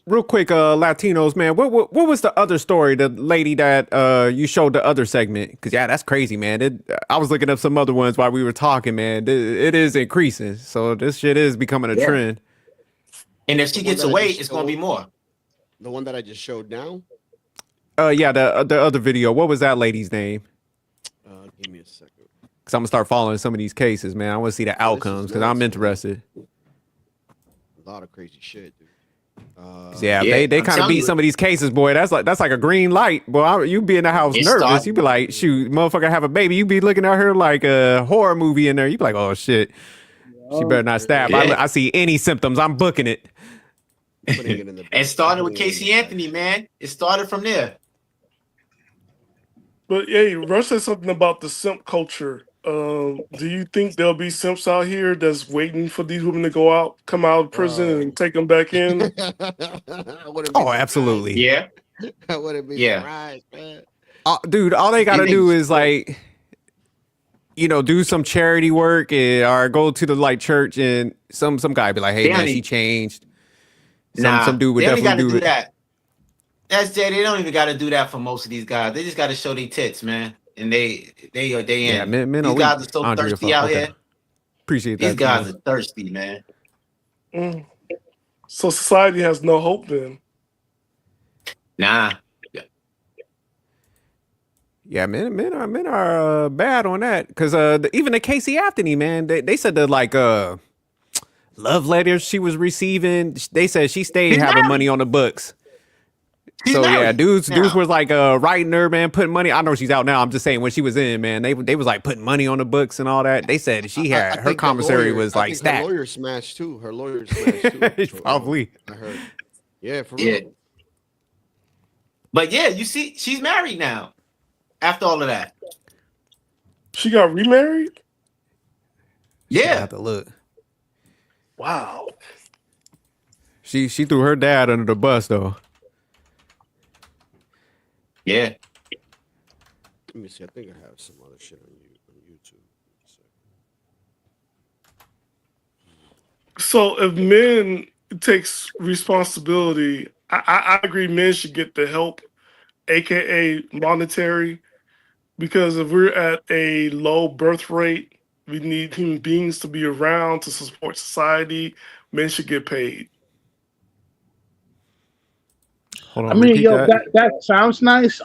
Real quick, Latinos, man, what was the other story? The lady that you showed the other segment? Because that's crazy, man. I was looking up some other ones while we were talking, man. It is increasing, so this shit is becoming a trend. And if she gets away, it's gonna be more. The one that I just showed now. The other video. What was that lady's name? Give me a second. Because I'm gonna start following some of these cases, man. I want to see the outcomes because I'm interested. A lot of crazy shit, dude. They kind of beat some of these cases, boy. That's like a green light, boy. You be in the house nervous. You be like, shoot, motherfucker, have a baby. You be looking at her like a horror movie in there. You be like, oh shit, she better not stab. I see any symptoms, I'm booking it. It started with Casey Anthony, man. It started from there. But Rush said something about the simp culture. Do you think there'll be simps out here that's waiting for these women to come out of prison and take them back in? Oh, absolutely. Yeah. I wouldn't be surprised, man. Dude, all they gotta do is like, do some charity work or go to the church, and some guy be like, hey man, she changed. Some dude would definitely do that. SJ, they don't even got to do that for most of these guys. They just got to show their tits, man, and they in. Yeah, men these guys are so thirsty out here. Appreciate that. These guys are thirsty, man. So society has no hope then. Nah. Yeah, men are bad on that. Because even the Casey Anthony, man, they said that like love letters she was receiving. They said she stayed having money on the books. So yeah, dudes was like writing her, man, putting money. I know she's out now. I'm just saying when she was in, man, they was like putting money on the books and all that. They said she had her commissary was like stacked. Her lawyer smashed too. Her lawyer smashed too. Probably. I heard. Yeah, for real. But yeah, you see, she's married now. After all of that, she got remarried. Yeah, I have to look. Wow. She threw her dad under the bus though. Yeah. Let me see. I think I have some other shit on YouTube. So if men takes responsibility, I agree men should get the help, aka monetary, because if we're at a low birth rate, we need human beings to be around to support society. Men should get paid. Hold on, I mean, yo, that sounds nice.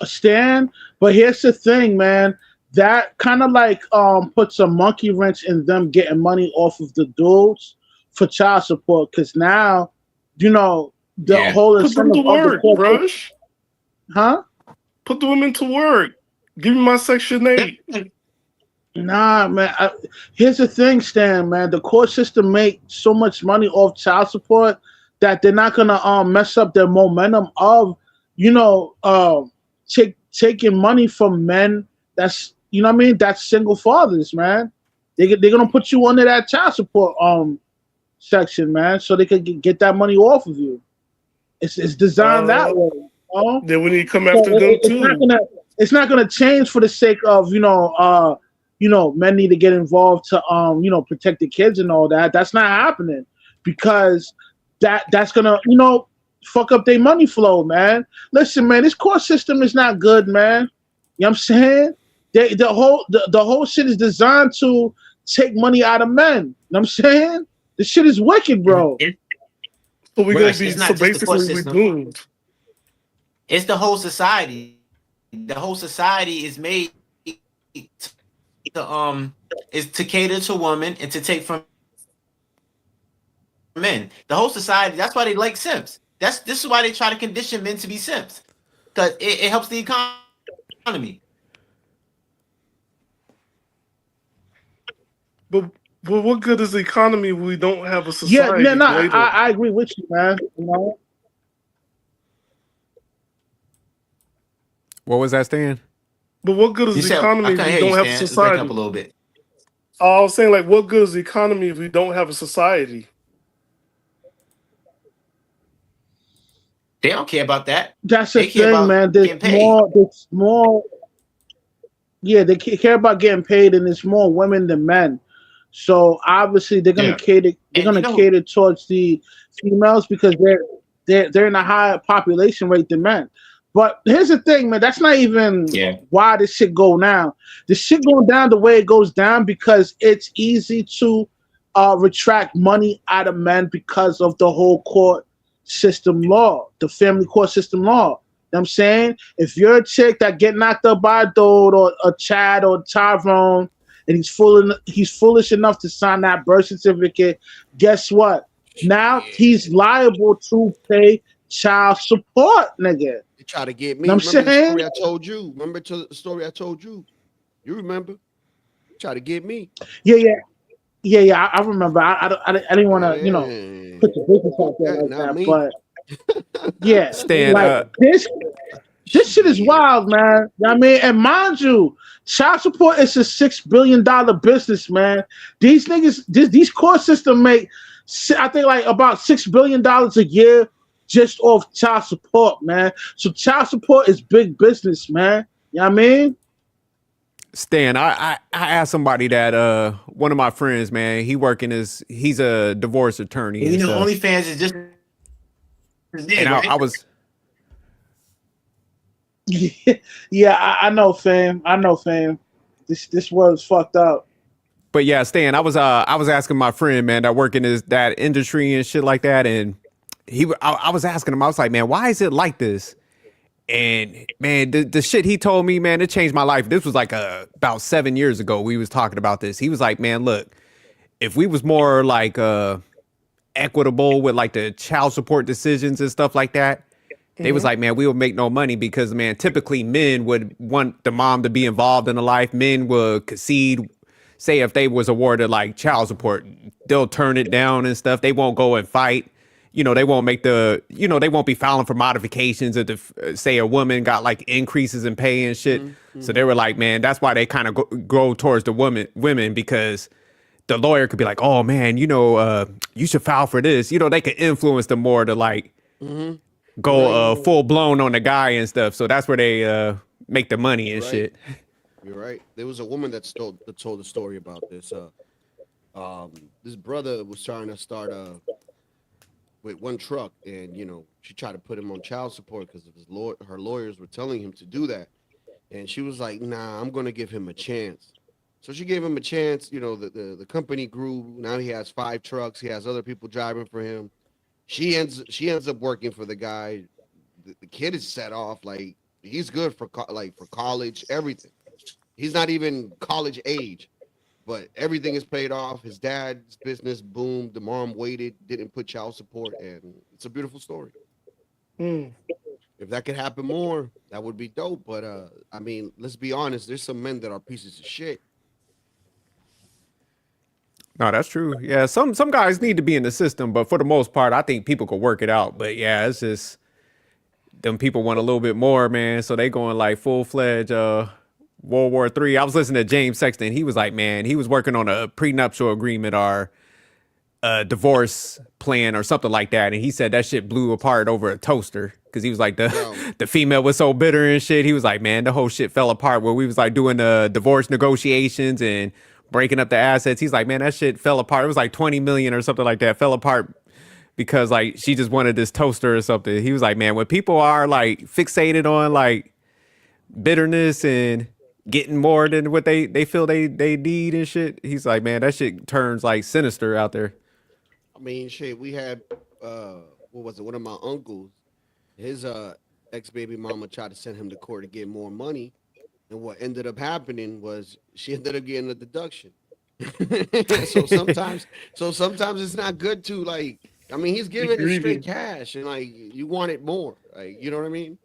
Stan, but here's the thing, man. That kind of like puts a monkey wrench in them getting money off of the dudes for child support, because now, you know, the whole put them to work, Rush. Huh? Put the women to work. Give me my Section 8. Nah, man. Here's the thing, Stan, man. The court system make so much money off child support that they're not gonna mess up their momentum of, you know, taking money from men that's, you know what I mean, that's single fathers, man. They're gonna put you under that child support section, man, so they could get that money off of you. It's designed that way. Then we need to come after them too. It's not gonna change for the sake of, you know, men need to get involved to you know, protect the kids and all that. That's not happening, because that's gonna, you know, fuck up their money flow, man. Listen, man, this court system is not good, man. You know what I'm saying? The whole shit is designed to take money out of men. You know what I'm saying? This shit is wicked, bro. So we're gonna be so basically we're doomed. It's the whole society. The whole society is made to is to cater to women and to take from men. The whole society. That's why they like simps. This is why they try to condition men to be simps, because it helps the economy. But what good is the economy if we don't have a society? Yeah, no, I agree with you, man. You know. What was that, Stan? But what good is the economy if we don't have a society? Up a little bit. I was saying, like, what good is the economy if we don't have a society? They don't care about that. That's the thing, man. There's more. Yeah, they care about getting paid, and there's more women than men. So obviously, they're gonna cater. They're gonna cater towards the females because they're in a higher population rate than men. But here's the thing, man. That's not even why this shit go down. The shit going down the way it goes down because it's easy to retract money out of men because of the whole court system law, the family court system law. You know what I'm saying? If you're a chick that get knocked up by a dude or a Chad or Tyrone, and he's foolish enough to sign that birth certificate, guess what? Now he's liable to pay child support, nigga. They try to get me. Know Remember what I'm the saying? story I told you? Remember the story I told you? You remember? Try to get me. Yeah. I remember. I didn't want to, you know, put the business out there like that, me. but yeah, Stan, like this shit is wild, man. You know what I mean? And mind you, child support is a $6 billion business, man. These niggas, these court systems make, I think, like about $6 billion a year just off child support, man. So child support is big business, man. You know what I mean? Stan, I asked somebody that one of my friends, man, he's a divorce attorney. You know, OnlyFans is just and I was yeah, I know, fam. This world's fucked up. But yeah, Stan, I was asking my friend, man, that work in that industry and shit like that, and I was asking him, I was like, man, why is it like this? And man, the shit he told me, man, it changed my life. This was like about 7 years ago. We was talking about this. He was like, man, look, if we was more like equitable with like the child support decisions and stuff like that, they was like, man, we would make no money because, man, typically men would want the mom to be involved in the life. Men would concede. Say if they was awarded like child support, they'll turn it down and stuff. They won't go and fight. They won't make they won't be filing for modifications if say a woman got like increases in pay and shit. So they were like, man, that's why they kind of go towards the women because the lawyer could be like, oh man, you should file for this. They could influence them more to like go full blown on the guy and stuff. So that's where they make the money and shit. You're right. There was a woman that told a story about this. This brother was trying to start with one truck, and she tried to put him on child support because of her lawyers were telling him to do that, and she was like, "Nah, I'm gonna give him a chance." So she gave him a chance. The company grew. Now he has 5 trucks. He has other people driving for him. She ends up working for the guy. The kid is set off like he's good for college, everything. He's not even college age, but everything is paid off. His dad's business boomed. The mom waited, didn't put child support, and it's a beautiful story. If that could happen more, that would be dope. But I mean, let's be honest. There's some men that are pieces of shit. No, that's true. Yeah, some guys need to be in the system, but for the most part, I think people could work it out. But yeah, it's just them people want a little bit more, man. So they going like full-fledged World War III. I was listening to James Sexton. He was like, man, he was working on a prenuptial agreement or a divorce plan or something like that. And he said that shit blew apart over a toaster because he was like, the female was so bitter and shit. He was like, man, the whole shit fell apart where we was like doing the divorce negotiations and breaking up the assets. He's like, man, that shit fell apart. It was like 20 million or something like that. Fell apart because like she just wanted this toaster or something. He was like, man, when people are like fixated on like bitterness and getting more than what they feel they need and shit, he's like, man, that shit turns like sinister out there. I mean, shit, we had what was it? One of my uncles, his ex-baby mama tried to send him to court to get more money, and what ended up happening was she ended up getting a deduction. so sometimes it's not good to like. I mean, he's giving it straight cash, and like you want it more, like you know what I mean?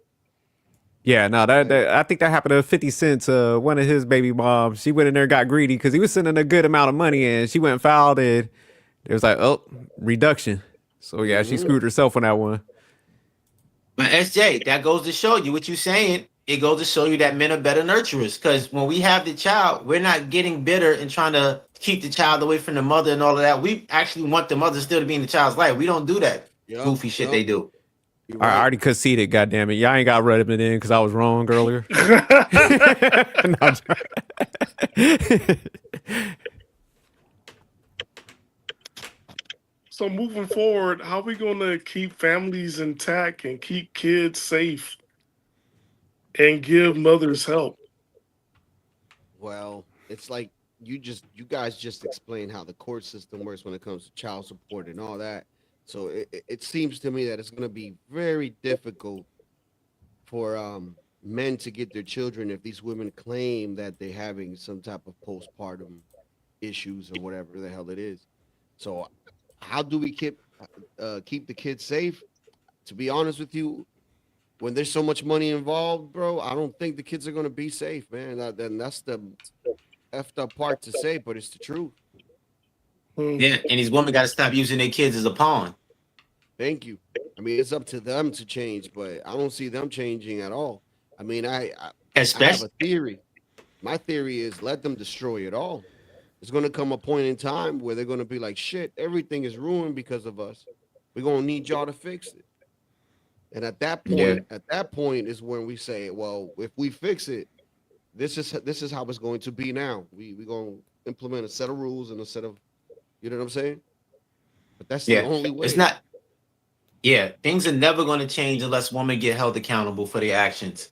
Yeah, no, that I think that happened to 50 Cent's one of his baby moms. She went in there and got greedy because he was sending a good amount of money, and she went and filed, and it was like, oh, reduction. So yeah, she screwed herself on that one. But SJ, that goes to show you what you're saying. It goes to show you that men are better nurturers. Because when we have the child, we're not getting bitter and trying to keep the child away from the mother and all of that. We actually want the mother still to be in the child's life. We don't do that goofy shit they do. I already conceded, goddammit. Y'all ain't got rid of it in because I was wrong earlier. So moving forward, how are we going to keep families intact and keep kids safe and give mothers help? Well, it's like you guys just explained how the court system works when it comes to child support and all that. So it seems to me that it's going to be very difficult for men to get their children if these women claim that they're having some type of postpartum issues or whatever the hell it is. So how do we keep the kids safe? To be honest with you, when there's so much money involved, bro, I don't think the kids are going to be safe, man. Then that's the effed up part to say, but it's the truth. Yeah, and these women got to stop using their kids as a pawn. Thank you. I mean, it's up to them to change, but I don't see them changing at all. I mean, I have a theory. My theory is let them destroy it all. There's going to come a point in time where they're going to be like, shit, everything is ruined because of us. We're going to need y'all to fix it. And at that point is when we say, well, if we fix it, this is how it's going to be now. We're going to implement a set of rules and a set of, you know what I'm saying? But that's the only way. It's not. Yeah, things are never going to change unless women get held accountable for their actions.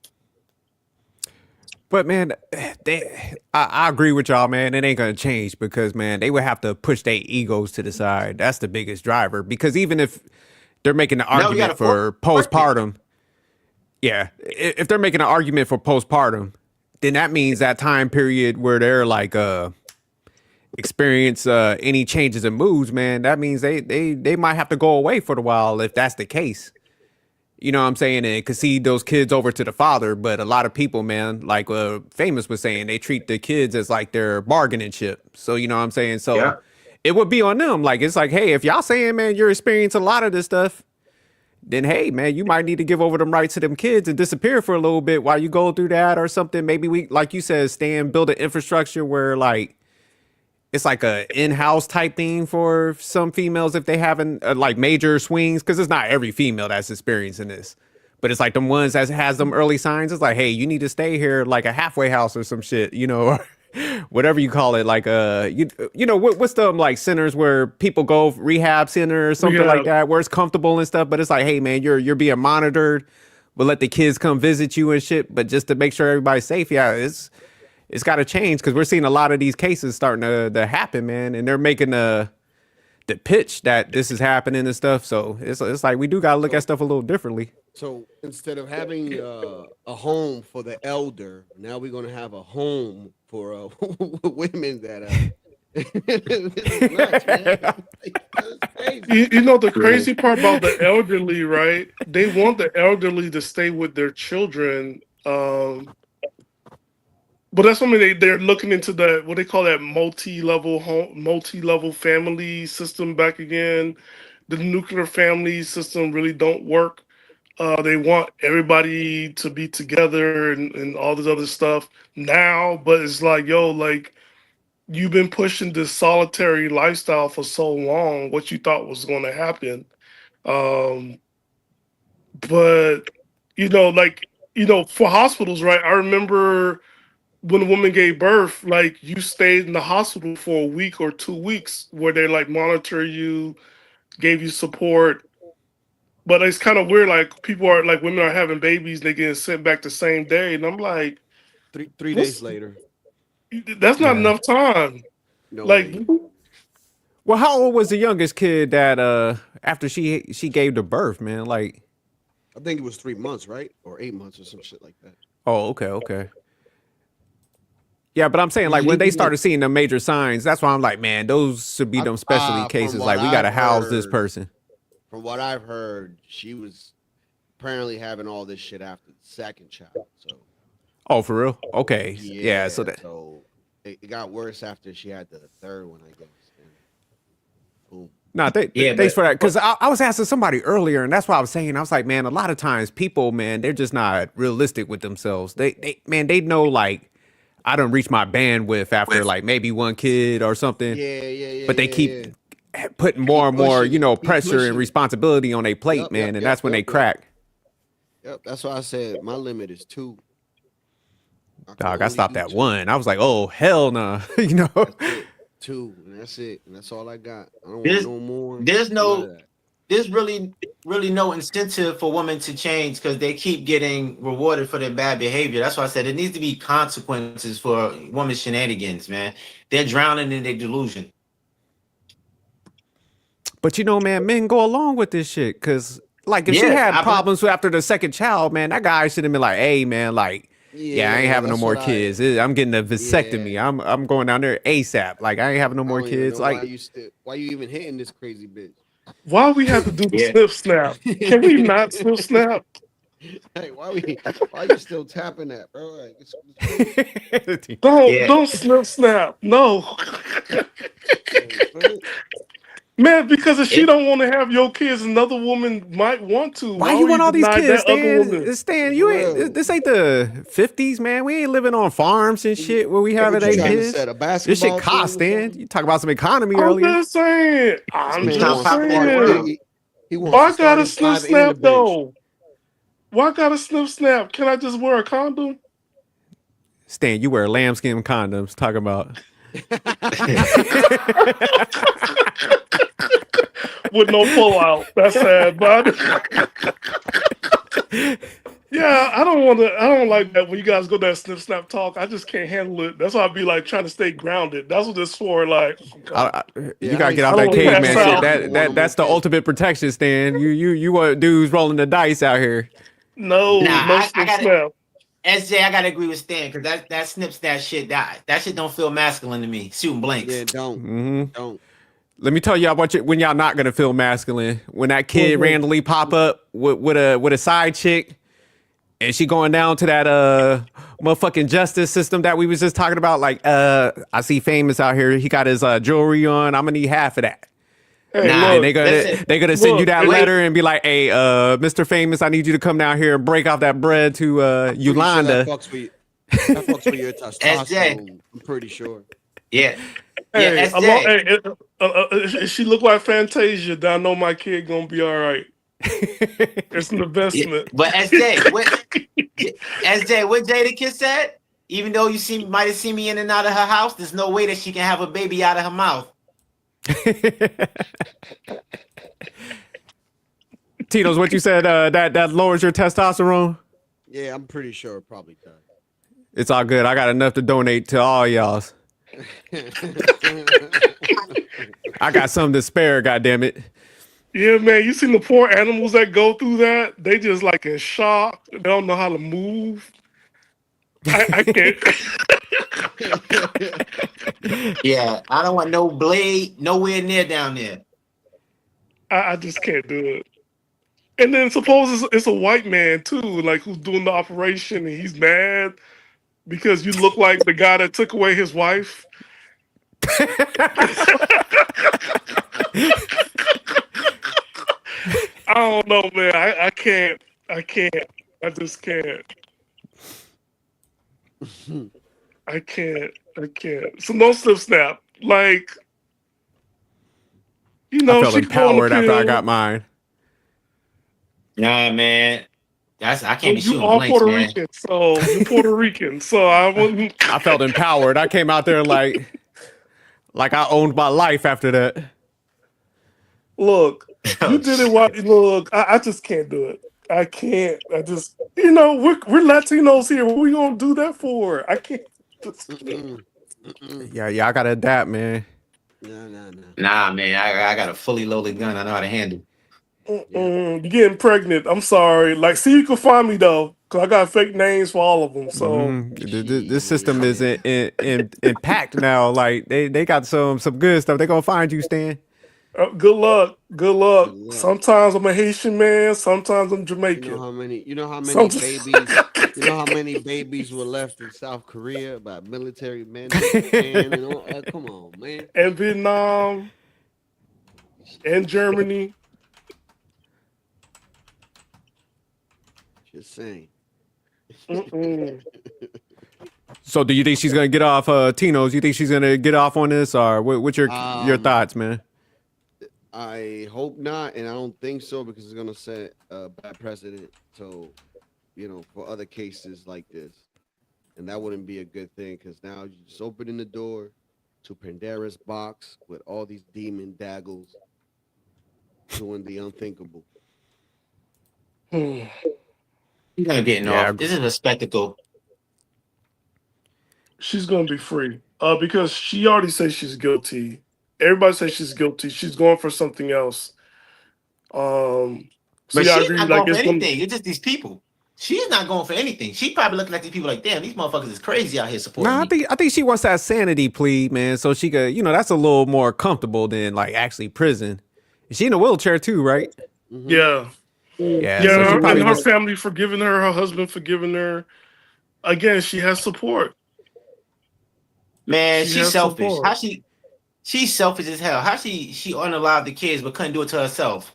But man, I agree with y'all, man. It ain't gonna change because man, they would have to push their egos to the side. That's the biggest driver. Because even if they're making an No, you argument gotta for postpartum. Yeah, if they're making an argument for postpartum, then that means that time period where they're like experience any changes in moods, man. That means they might have to go away for a while if that's the case. You know what I'm saying? And concede those kids over to the father. But a lot of people, man, like Famous was saying, they treat the kids as like their bargaining chip. So, you know what I'm saying? So it would be on them. Like, it's like, hey, if y'all saying, man, you're experiencing a lot of this stuff, then, hey, man, you might need to give over them rights to them kids and disappear for a little bit while you go through that or something. Maybe we, like you said, build an infrastructure where, like, it's like a in-house type thing for some females if they haven't like major swings, because it's not every female that's experiencing this, but it's like them ones that has them early signs. It's like, hey, you need to stay here like a halfway house or some shit, you know, or whatever you call it. Like you know what's the like centers where people go, rehab center or something like that, where it's comfortable and stuff. But it's like, hey, man, you're being monitored. We'll let the kids come visit you and shit, but just to make sure everybody's safe. Yeah, it's got to change, because we're seeing a lot of these cases starting to happen, man, and they're making the pitch that this is happening and stuff. So it's like we do got to look at stuff a little differently. So instead of having a home for the elder, now we're going to have a home for women that you know the crazy part about the elderly, right? They want the elderly to stay with their children. But that's something they're looking into, the what they call that multi-level family system back again. The nuclear family system really don't work. They want everybody to be together and all this other stuff now, but it's like, yo, like, you've been pushing this solitary lifestyle for so long. What you thought was going to happen, but like, for hospitals, right? I remember when a woman gave birth, like, you stayed in the hospital for a week or 2 weeks where they like monitor you, gave you support. But it's kind of weird, like, people are like, women are having babies, they getting sent back the same day, and I'm like, three days later. That's not enough time. No like, way. Well, how old was the youngest kid that after she gave the birth, man? Like, I think it was 3 months, right, or 8 months or some shit like that. Oh, okay. Yeah, but I'm saying, like, when they started seeing the major signs, that's why I'm like, man, those should be them specialty cases. Like, we got to house this person. From what I've heard, she was apparently having all this shit after the second child. So. Oh, for real? Okay. Yeah. So it got worse after she had the third one, I guess. Boom. No, thanks for that. Because I was asking somebody earlier, and that's what I was saying. I was like, man, a lot of times people, man, they're just not realistic with themselves. They know, like, I done reached my bandwidth after like maybe one kid or something. Yeah. But they keep putting more and more, pressure and responsibility on their plate, man. And that's when they crack. Yep. That's why I said my limit is 2. Dog, I stopped at 1. I was like, oh, hell no. 2. And that's it. And that's all I got. I don't want no more. There's really no incentive for women to change, because they keep getting rewarded for their bad behavior. That's why I said it needs to be consequences for women's shenanigans, man. They're drowning in their delusion. But man, men go along with this shit, because like, if she had problems after the second child, man, that guy should have been like, hey, man, like, I ain't having no more kids. I'm getting a vasectomy. I'm going down there ASAP. Like, I ain't having no more kids. Like, why you even hitting this crazy bitch? Why we have to do the snip snap? Can we not snip snap? Hey, why you still tapping that, bro? Like, don't snip snap. No. Man, because if she don't want to have your kids, another woman might want to. Why you want all these kids, Stan? You ain't. This ain't the 50s, man. We ain't living on farms and shit where we have it 8 kids. This shit cost, Stan. You talk about some economy earlier. I'm just saying. Why gotta snip snap though? Why gotta snip snap? Can I just wear a condom? Stan, you wear lambskin condoms. Talking about. With no pullout. That's sad, bud. Yeah, I don't like that when you guys go that snip snap talk. I just can't handle it. That's why I be like trying to stay grounded. That's what it's for. Like, You gotta get I out don't that want to caveman pass shit. out. That's the ultimate protection, Stan. You want dudes rolling the dice out here. No, Nah, no I snip gotta snap. SJ, I gotta agree with Stan because that snips that shit. That shit don't feel masculine to me. Shooting blanks. Yeah, don't. Mm-hmm. Let me tell y'all when y'all not gonna feel masculine. When that kid randomly pop up with a side chick, and she going down to that motherfucking justice system that we was just talking about. Like, I see Famous out here. He got his jewelry on. I'm gonna need half of that. Hey, And look, they gonna send you that look, letter and be like, hey, Mr. Famous, I need you to come down here and break off that bread to Yolanda. That fucks with your testosterone. I'm pretty sure. Yeah. Hey, SJ. if she look like Fantasia, then I know my kid gonna be all right. It's an investment. But SJ, what Jada Kiss said? Even though you might have seen me in and out of her house, there's no way that she can have a baby out of her mouth. Tito's what you said, that lowers your testosterone? Yeah, I'm pretty sure it probably does. It's all good. I got enough to donate to all y'all's. I got something to spare, goddammit. Yeah, man, you seen the poor animals that go through that? They just like in shock. They don't know how to move. I can't. Yeah, I don't want no blade nowhere near down there. I just can't do it. And then suppose it's a white man too, like who's doing the operation, and he's mad because you look like the guy that took away his wife. I don't know, man. I can't. I just can't. I can't. So no slip snap. Like, you know, I felt she empowered after I got mine. Nah, man. I can't be shooting all blanks, Puerto man. Rican, so you're Puerto Rican, so I wouldn't. I felt empowered. I came out there like I owned my life after that. Look, you did it. Look, I just can't do it. I can't. I just, we're Latinos here. What are we gonna do that for? I can't. Yeah, I gotta adapt, man. Nah, man. I got a fully loaded gun. I know how to handle. You're getting pregnant. I'm sorry. Like, see, you can find me though, cause I got fake names for all of them. So this system is in packed now. Like they got some good stuff. They gonna find you, Stan. Good luck. Sometimes I'm a Haitian man. Sometimes I'm Jamaican. You know how many babies were left in South Korea by military men? And all, come on, man. And Vietnam, and Germany. Just saying. So, do you think she's gonna get off Tino's? You think she's gonna get off on this, or what's your thoughts, man? I hope not, and I don't think so because it's gonna set a bad precedent. So, for other cases like this, and that wouldn't be a good thing because now you're just opening the door to Pandora's box with all these demon daggles doing the unthinkable. You're gonna get off. This is a spectacle. She's gonna be free. Because she already says she's guilty. Everybody says she's guilty. She's going for something else. But she's not going for anything. It's just these people. She's not going for anything. She probably looking at these people like, damn, these motherfuckers is crazy out here supporting me. I think she wants that sanity plea, man. So she could, that's a little more comfortable than like actually prison. She in a wheelchair too, right? Mm-hmm. Yeah. So and her family forgiving her husband forgiving her. Again, she has support. Man, she's selfish. Support. She's selfish as hell. How she unalived the kids but couldn't do it to herself?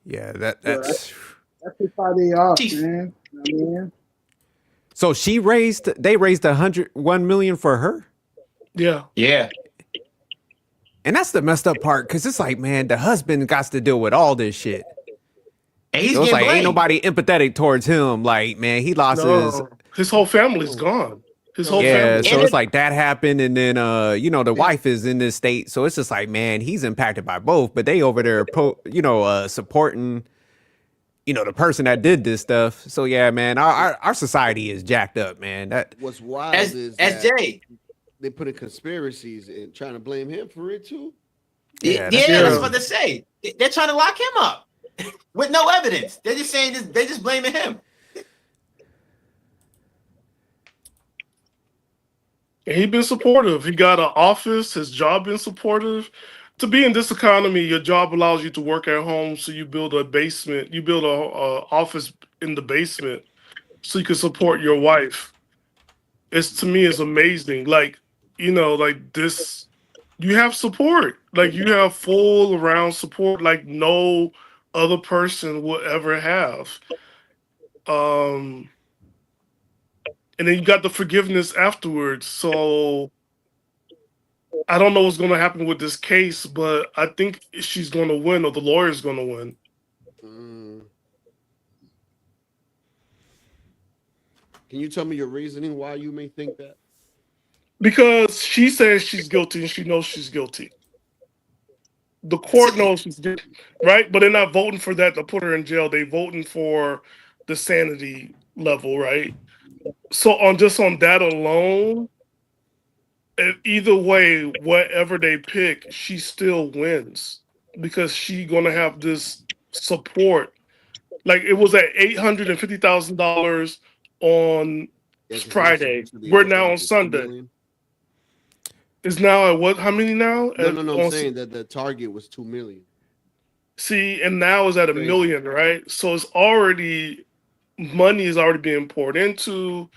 Yeah, that's how they are, man. So they raised $1 million for her? Yeah. And that's the messed up part, because it's like, man, the husband got to deal with all this shit. And he's like, ain't nobody empathetic towards him. Like, man, he lost his whole family's gone. His whole family. So it's like that happened, and then the wife is in this state, so it's just like, man, he's impacted by both, but they over there supporting the person that did this stuff. So yeah, man, our society is jacked up, man. That What's wild is that SJ. they put in conspiracies and trying to blame him for it too. Yeah, that's what they say. They're trying to lock him up with no evidence. They're just saying this. They're just blaming him. And he been supportive. He got an office. His job been supportive. To be in this economy, your job allows you to work at home. So you build a basement. You build a office in the basement so you can support your wife. To me, it's amazing. Like, like this, you have support. Like you have full around support like no other person will ever have. And then you got the forgiveness afterwards. So I don't know what's going to happen with this case, but I think she's going to win, or the lawyer's going to win. Can you tell me your reasoning why you may think that? Because she says she's guilty and she knows she's guilty. The court knows she's guilty, right? But they're not voting for that to put her in jail. They're voting for the sanity level, right? So on that alone, either way, whatever they pick, she still wins because she's gonna have this support. Like it was at $850,000 on Friday. We're now on Sunday. Is now at what? How many now? No. I'm saying that the target was 2 million. See, and now is at $1 million, right? So it's already money is already being poured into.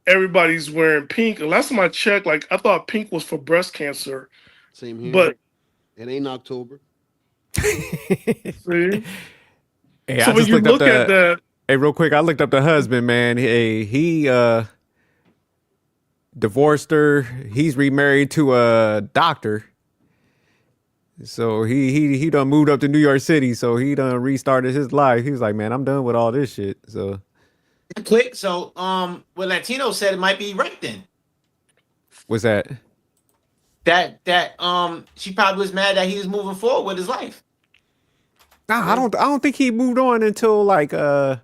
Everybody's wearing pink. And last time I checked, like I thought pink was for breast cancer. Same here. But it ain't October. See? Hey, So I when just you looked look up at that, hey, real quick, I looked up the husband, man. He divorced her. He's remarried to a doctor. So he done moved up to New York City. So he done restarted his life. He was like, man, I'm done with all this shit. So quick. So what Latino said, it might be right then. what's that? That she probably was mad that he was moving forward with his life. Nah, I don't think he moved on until like after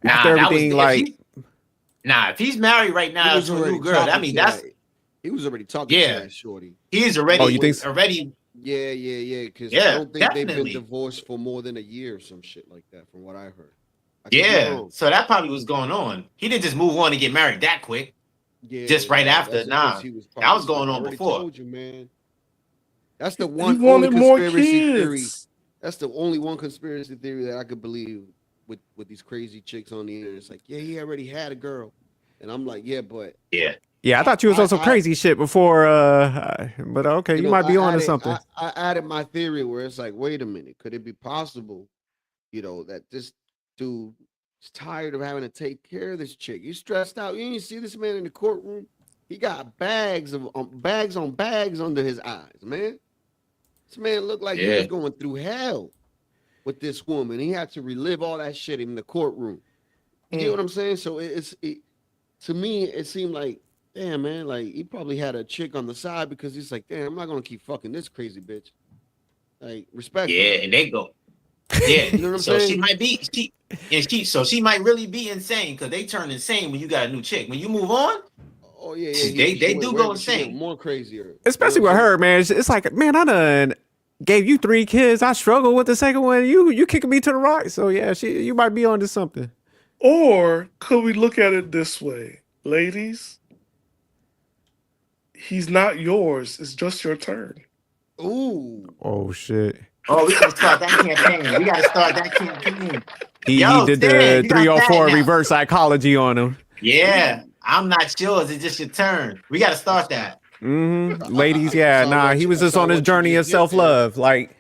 everything if he's married right now to a new girl, I mean he was already talking to that shorty. He's already already. Yeah. Because Yeah, I don't think they've definitely. been divorced for more than a year or some shit like that, from what I heard. So that probably was going on. He didn't just move on and get married that quick. Just right after. Nah, that was going on before. Told you, man. That's the he one wanted only more conspiracy kids. theory. That's the only one conspiracy theory that I could believe with these crazy chicks on the internet. It's like, yeah, he already had a girl, and I'm like, yeah, but yeah, I thought you was on some crazy shit before. But okay, you might be on to something. I added my theory where it's like, wait a minute, could it be possible, that this dude is tired of having to take care of this chick? He's stressed out. You didn't see this man in the courtroom. He got bags on bags under his eyes, man. This man looked like he was going through hell with this woman. He had to relive all that shit in the courtroom. You get what I'm saying? So to me, it seemed like, damn, man, like he probably had a chick on the side because he's like, damn, I'm not gonna keep fucking this crazy bitch. Like, respect. Yeah, and they go. Yeah, you know what I'm so saying? she might be she might really be insane because they turn insane when you got a new chick. When you move on, oh yeah, they do go insane. More crazier, especially with her, man. It's like, man, I done gave you 3 kids. I struggle with the second one. You kicking me to the rock. So yeah, you might be onto something. Or could we look at it this way, ladies? He's not yours. It's just your turn. Ooh. Oh shit. Oh, we gotta start that campaign. We gotta start that campaign. He did the 304 reverse psychology on him. Yeah, I'm not yours. It's just your turn. We gotta start that. Ladies, he was just on his journey of self-love. Like,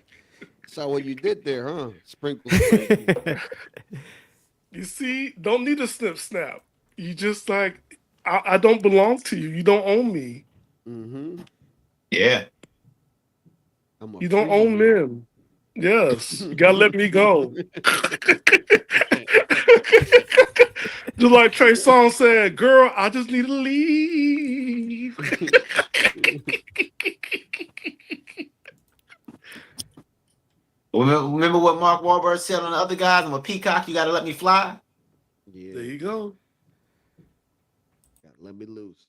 saw what you did there, huh? Sprinkle. You see, don't need a snap. You just like, I don't belong to you. You don't own me. Mm-hmm. Yeah. You don't own men. Yes. You gotta let me go. Just like Trey Songz said, girl, I just need to leave. Remember what Mark Wahlberg said on the other guys? I'm a peacock. You got to let me fly. Yeah. There you go. Gotta let me loose.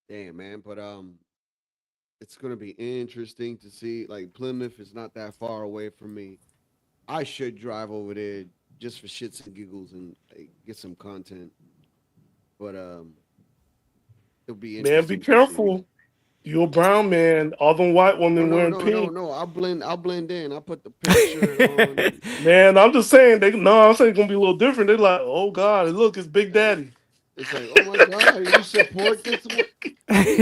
Damn, man. But it's gonna be interesting to see. Like Plymouth is not that far away from me. I should drive over there just for shits and giggles and like, get some content. But it'll be Man, be interesting to see. careful. You're a brown man. All them white Oh women no, wearing no, no, pink. no. I'll blend in. I'll put the pink shirt on. And, Man, I'm just saying. I'm saying it's gonna be a little different. They're like, oh God, look, it's Big Daddy. it's like, oh my God, you support this one?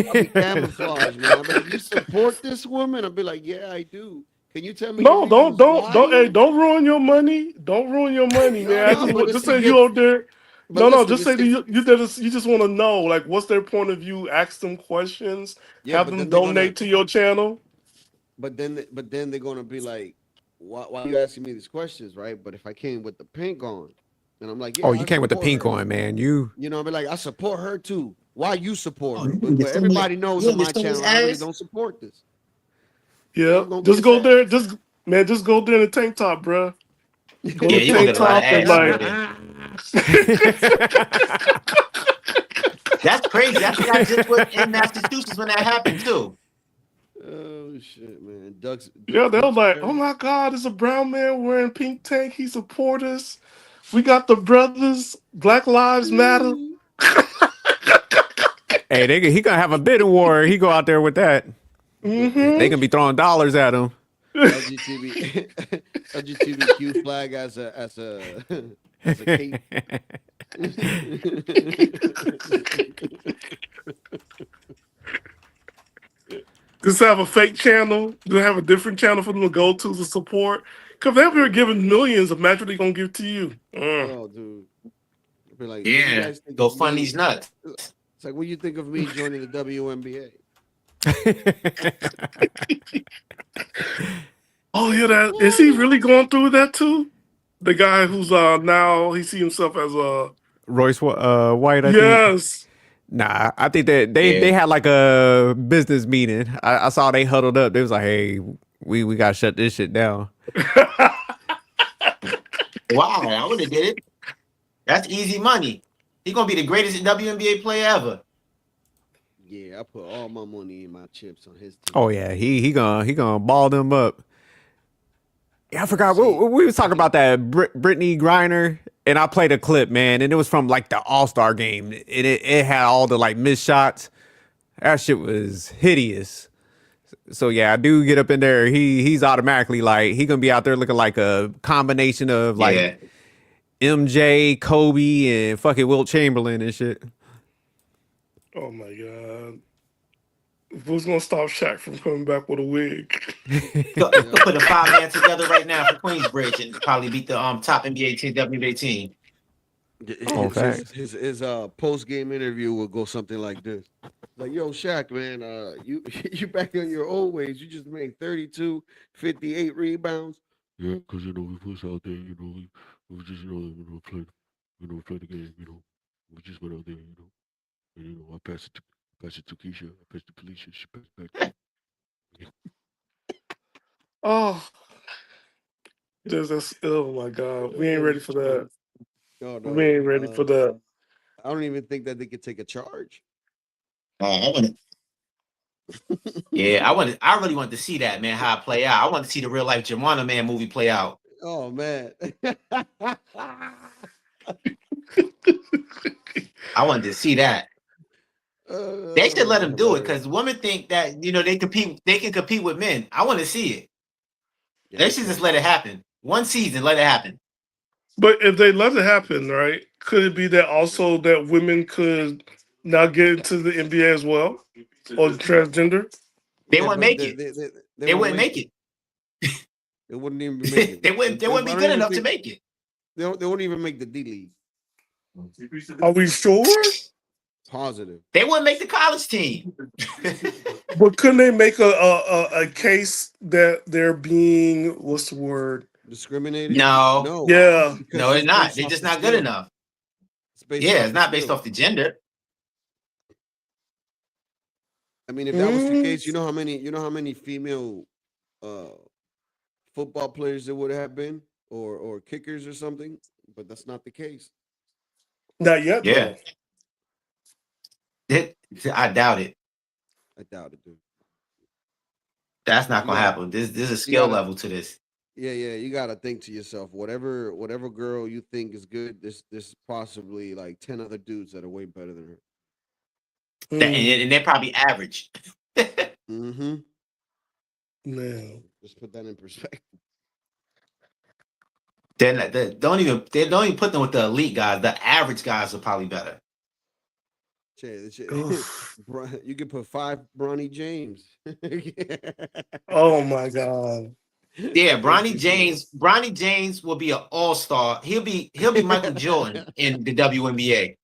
I'll be camouflaged, man. I'll be like, you support this woman? I'll be like, yeah, I do. Can you tell me the No, reasons hey, why? don't ruin your money. Don't ruin your money, No, man. I no, just but just it say you gets. out there. But No, listen, just say that you just want to know, like, what's their point of view? Ask them questions. yeah, Have but them then they're gonna. donate to your channel. But then they're gonna be like, why are you asking me these questions, right? But if I came with the pink on, and I'm like, Oh, yeah, you I came with the support pink her. on, man. You You know, I'll be like, I support her too. Why you support Oh, her? you But understand me? everybody knows You on my understand his channel, I really ass? don't support this. Yeah, I'm gonna be just his go there. ass. Just go there in a tank top, bruh. Go Yeah, to you're gonna tank get a lot of top and ass over like, there. That's crazy. I think I just was in Massachusetts when that happened too. Oh shit, man. yeah, they was Ducks like, oh Ferry. my God, it's a brown man wearing pink tank. He support us. We got the brothers. Black Lives Matter. hey, he gonna have a bidding war. He go out there with that. They Mm-hmm. gonna be throwing dollars at him. LGTB LGBTQ flag as a as a cape. Just have a fake channel. Just have a different channel for them to go to support. Because they're here giving millions. Imagine what they're going to give to you. Oh, dude. I'd be like, what do you Yeah, guys think go of fund these me? nuts. It's like, what do you think of me joining the WNBA? Oh, yeah, that is he really going through that too? The guy who's now he see himself as a Royce White, I think. yes. Nah, I think that they Yeah. had like a business meeting. I saw they huddled up. They was like, "Hey, we gotta shut this shit down." Wow, I would have did it. That's easy money. He's gonna be the greatest WNBA player ever. Yeah, I put all my money in my chips on his team. Oh yeah, he gonna ball them up. Yeah, I forgot. See, We was talking about that Brittany Griner, and I played a clip, man, and it was from like the All-Star game, and it had all the like missed shots. That shit was hideous. So yeah, I do get up in there. He's automatically like he gonna be out there looking like a combination of like Yeah. MJ, Kobe, and fucking Wilt Chamberlain and shit. Oh my God. Who's gonna stop Shaq from coming back with a wig? Go put a 5-man together right now for Queensbridge and probably beat the top NBA team, WNBA team. Oh, facts. His post game interview will go something like this. Like, yo, Shaq, man, you you back on your old ways. You just made 32, 58 rebounds. Yeah, because we push out there, we just play the game, We just went out there, and I pass it to Keisha, I pass it to Felicia, she passed it back to me. Oh, oh my God. We ain't ready for that. No, We ain't ready for that. I don't even think that they could take a charge. I want Yeah, I really want to see that, man, how it play out. I want to see the real life Juana Man movie play out. Oh man. I wanted to see that. They should let them do it because women think that they can compete with men. I want to see it. Yeah, they should just let it happen. One season, let it happen. But if they let it happen, right? Could it be that also that women could now get into the NBA as well, or transgender? They wouldn't make it. They wouldn't make it. They wouldn't even make it. They wouldn't be good enough to make it. They wouldn't even make the D League. Are we sure? Positive. They wouldn't make the college team. But couldn't they make a case that they're being, what's the word? Discriminated? No. Yeah. No, it's not. They're just not good enough. It's not based off the gender. I mean, if that was the case, you know how many female football players it would have been, or kickers or something, but that's not the case. Not yet, Yeah. though. I doubt it. I doubt it, dude. That's not You gonna gotta, happen. There's a you skill gotta, level to this. yeah, you gotta think to yourself, whatever girl you think is good, there's possibly like 10 other dudes that are way better than her. And they're probably average. Mm-hmm. Man. Just put that in perspective. They don't even put them with the elite guys. The average guys are probably better. You could put 5 Bronny James. Oh my God. Yeah, Bronny James will be an all-star. He'll be Michael Jordan in the WNBA.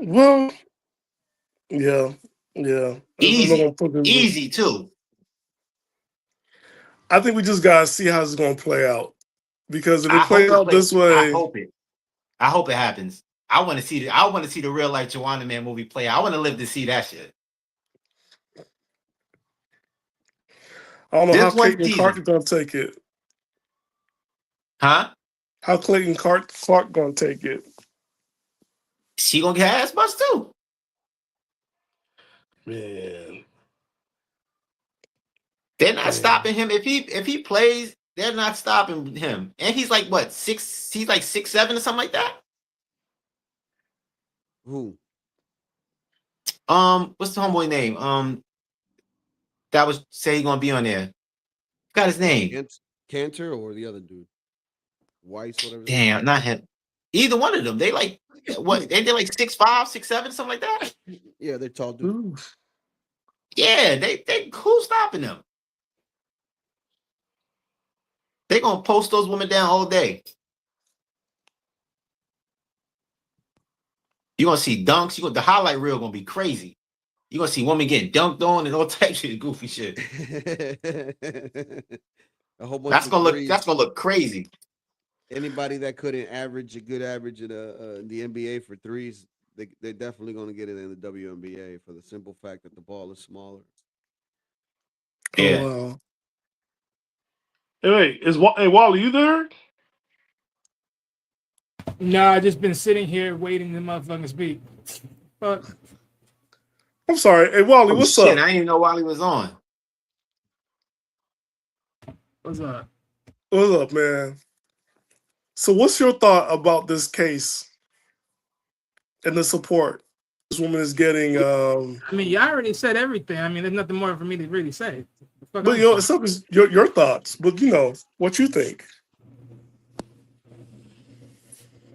Well, yeah. Easy too. I think we just gotta see how it's gonna play out, because if it plays out this way, I hope it happens. I want to see the real life Joanna Man movie play out. I want to live to see that shit. I don't know Just how one Clayton season. Clark is gonna take it. Huh? How Clayton Clark gonna take it? She gonna get ass bust too. Man. They're not stopping him. If he plays, they're not stopping him. And he's like what, 6? He's like 6'7" or something like that. Who? What's the homeboy name? That was say he gonna be on there. Got his name. Cantor or the other dude? Weiss, whatever. Damn, not him. Either one of them. They like what? They like 6'5", 6'7", something like that. Yeah, they're tall dudes. Yeah, they who's stopping them? They gonna post those women down all day. You gonna see dunks. The highlight reel gonna be crazy. You gonna see women getting dunked on and all types of goofy shit. A whole bunch That's of gonna threes. look crazy. Anybody that couldn't average a good average in the NBA for threes, they're definitely going to get it in the WNBA for the simple fact that the ball is smaller. Yeah. Oh, wow. Hey, Wally, you there? Nah, I just been sitting here waiting to motherfucking speak. But I'm sorry. Hey, Wally, what's shit, up? I didn't even know Wally was on. What's up? What's up, man? So what's your thought about this case and the support this woman is getting? I mean, y'all already said everything. I mean, there's nothing more for me to really say. But it's up to your thoughts. But what you think.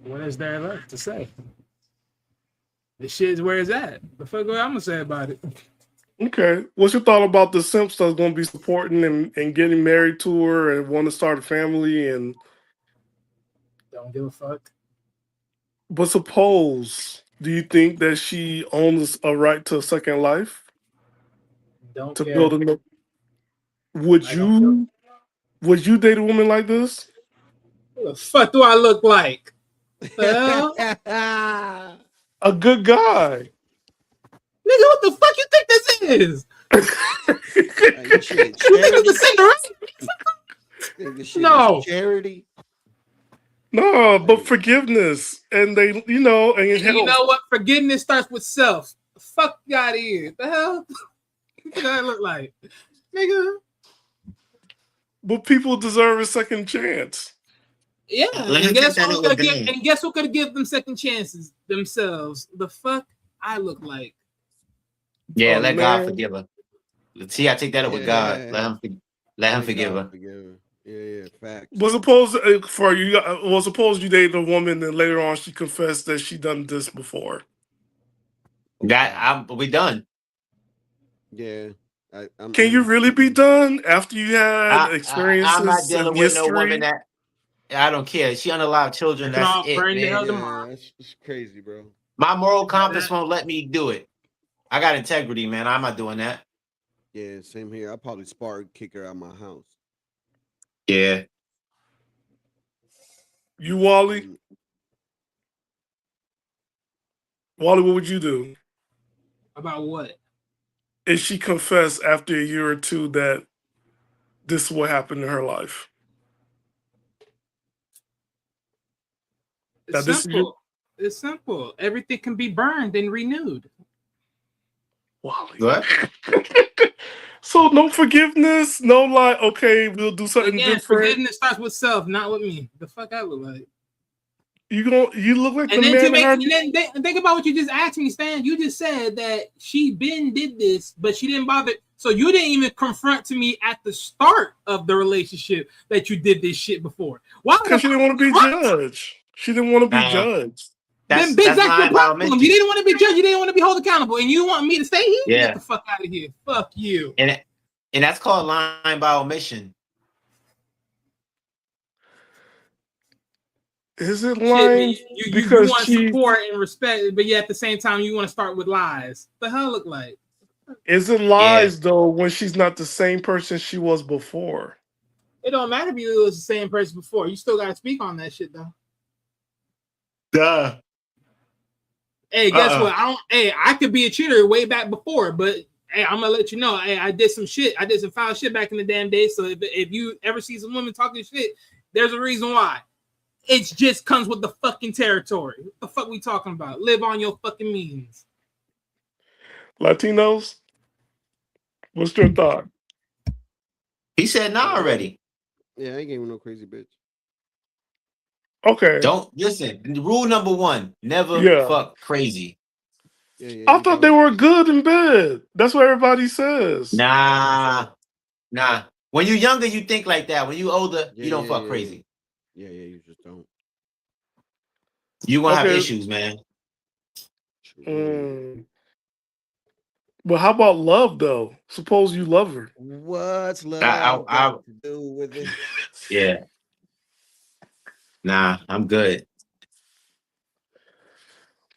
What is there left to say? This shit is where it's at. The fuck what I'm gonna say about it? Okay. What's your thought about the simps that's going to be supporting and getting married to her and want to start a family and Don't give a fuck. But suppose, do you think that she owns a right to a second life? Don't to care. build a Would you date a woman like this? What the fuck do I look like? A good guy. Nigga, what the fuck you think this is? Shit, You think it's the Cinderella? No. Charity. No, but forgiveness. And they, and it You helps. know what? Forgiveness starts with self. The fuck you out of here. The hell? What do I look like? Nigga. But people deserve a second chance. Yeah. Let me And guess, take that who over could give, game. and guess who could give them second chances? Themselves. The fuck I look like. Yeah, Oh, let God man. forgive her. See, I take that up with God. Let him forgive her. Yeah, facts. Well, suppose you dated a woman and later on she confessed that she done this before. We done. Yeah. Can you really be done after you had experiences I'm not dealing and with no woman history? that I don't care. She unalive children. That's it, man. It's crazy, bro. My moral compass won't let me do it. I got integrity, man. I'm not doing that. Yeah, same here. I'll probably kick her out of my house. Yeah. You, Wally? Wally, what would you do? About what? If she confessed after a year or two that this is what happened in her life. It's simple. It's simple. Everything can be burned and renewed. Wally. What? So no forgiveness, no like, okay, we'll do something Again, different. forgiveness starts with self, not with me. The fuck I look like. You look like And the then man. think about what you just asked me, Stan. You just said that she did this, but she didn't bother. So you didn't even confront to me at the start of the relationship that you did this shit before. Why? Because she didn't want to be judged. She didn't want to be judged. Then bitch, that's your problem. You didn't want to be judged. You didn't want to be held accountable, and you want me to stay here? Yeah. Get the fuck out of here. Fuck you. And that's called lying by omission. Is it lying? You want support and respect, but yet at the same time you want to start with lies. What the hell look like? Is it lies though when she's not the same person she was before? It don't matter if you was the same person before. You still gotta speak on that shit though. Duh. Hey, guess what? I could be a cheater way back before, but hey, I'm gonna let you know. Hey, I did some shit. I did some foul shit back in the damn day. So if you ever see some women talking shit, there's a reason why. It just comes with the fucking territory. What the fuck we talking about? Live on your fucking means. Latinos, what's your thought? He said nah already. Yeah, I ain't gave him no crazy bitch. Okay. Don't listen. Rule number 1: never fuck crazy. I thought they were good in bed. That's what everybody says. Nah. When you're younger, you think like that. When you're older, you don't fuck crazy. Yeah, you just don't. You gonna have issues, man. But how about love though? Suppose you love her. What's love got to do with it? Yeah. Nah, I'm good.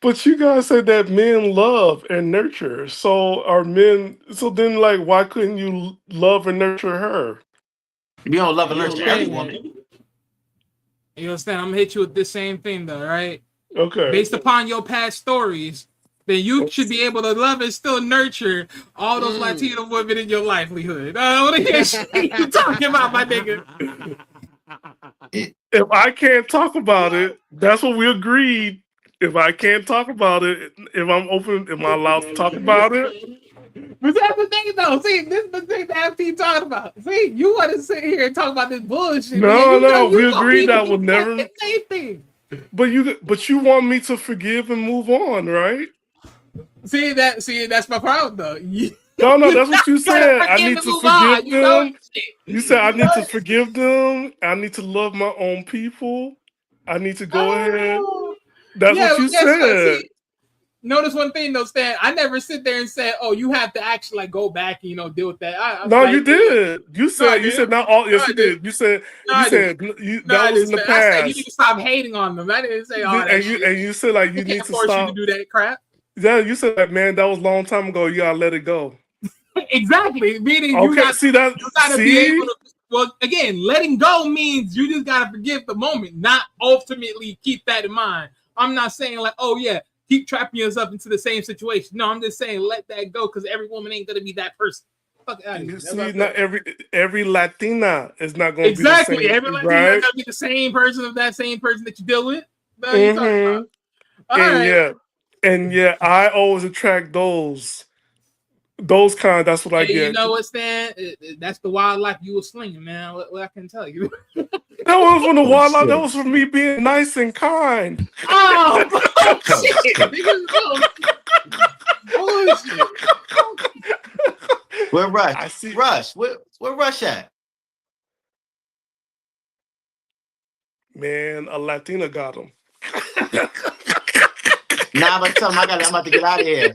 But you guys said that men love and nurture. So are men? So then, like, why couldn't you love and nurture her? You don't love and nurture every woman. You understand? I'm gonna hit you with this same thing though, right? Okay. Based upon your past stories, then you should be able to love and still nurture all those Latino women in your livelihood. I want to hear shit you talking about, my nigga. If I can't talk about it, that's what we agreed. If I can't talk about it, if I'm open, am I allowed to talk about it? But that's the thing, though. See, this is the thing that FT talking about. See, you want to sit here and talk about this bullshit. No, we agreed that would never. Same thing. But you want me to forgive and move on, right? See, that's my problem, though. No, that's what you said. I need to forgive them. You said I need to forgive them. I need to love my own people. I need to go ahead. That's what you said. See, notice one thing though, Stan. I never sit there and say, "Oh, you have to actually like go back and deal with that." No, you did. You said not all. Yes, you did. You said that was in the past. I said you need to stop hating on them. I didn't say all that. And you said like you need to force stop. You to do that crap. Yeah, you said that, man. That was a long time ago. You gotta let it go. Exactly. Meaning okay, you gotta be able to. Well, again, letting go means you just gotta forgive the moment, not ultimately keep that in mind. I'm not saying like, oh yeah, keep trapping yourself into the same situation. No, I'm just saying let that go because every woman ain't gonna be that person. Fuck out of here. See, not every Latina is not gonna be the same. Every Latina right? is gonna be the same person of that same person that you deal with. No, and I always attract those kind. That's what I get. You know what, Stan? That's the wildlife you were slinging, man. What I can tell you. That was from the wildlife. That was from me being nice and kind. Oh, bullshit. Where Rush? Rush. Where Rush at? Man, a Latina got him. Nah, but tell him I'm about to get out of here.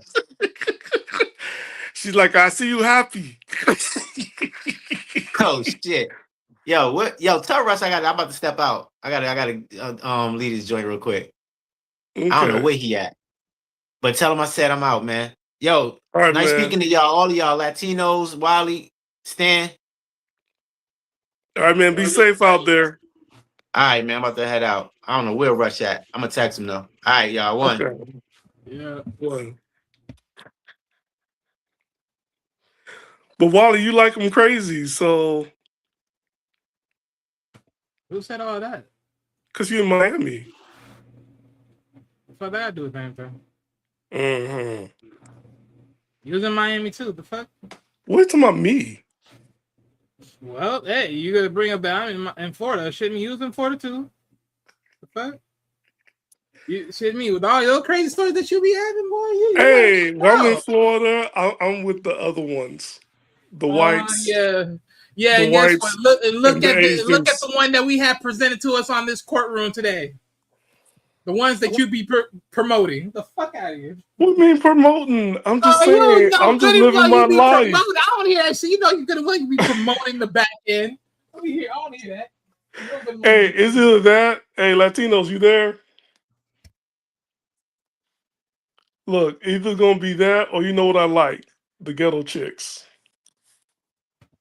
She's like, I see you happy. Oh shit. Yo, tell Russ I'm about to step out. I gotta leave this joint real quick. Okay. I don't know where he at. But tell him I said I'm out, man. Yo, nice speaking to y'all, all of y'all Latinos, Wally, Stan. All right, man. Be safe out there. All right, man. I'm about to head out. I don't know where Rush at. I'm gonna text him though. All right, y'all. One. Okay. Yeah, one. But Wally, you like him crazy, so Who said all that? Because you're in Miami. The fuck that got to do with anything? Mm-hmm. You was in Miami too. The fuck? What are you talking about me? Well, hey, you gotta bring up that I'm in Florida. Shouldn't you was in Florida too? The fuck? You shit me with all your crazy stories that you be having, boy. Hey, when I'm in Florida, I'm with the other ones, the whites. Yeah, the and guess what? whites Look and the at Asians. the one that we have presented to us on this courtroom today. The ones that you be promoting. The fuck out of here. What do you mean promoting? I'm just You saying, know I'm just goody well living my you be life. promoting. I don't hear that shit. You know you goody well you be promoting the back end. I don't hear that. Hey, is it that? Hey, Latinos, you there? Look, either gonna be that or you know what I like, the ghetto chicks.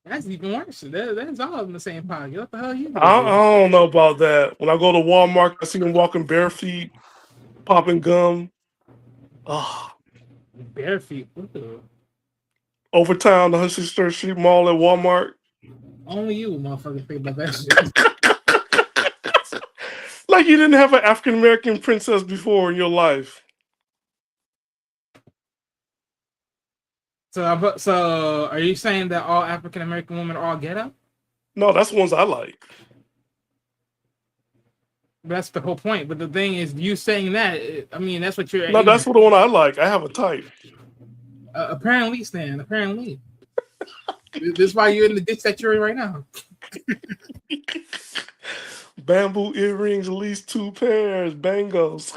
That's even worse. That's all in the same pocket. What the hell you I do? don't know about that. When I go to Walmart, I see them walking bare feet, popping gum. Oh, Bare feet. Ooh. over town, the 163rd Street Mall at Walmart. Only you, motherfucker, think about that shit. Like you didn't have an African American princess before in your life. So are you saying that all African American women are all ghetto? No, that's the ones I like. That's the whole point. But the thing is, you saying that, I mean, that's what you're. No, that's what the one I like. I have a type. Apparently, Stan. Apparently, this is why you're in the ditch that you're in right now. Bamboo earrings, at least 2 pairs, bangos.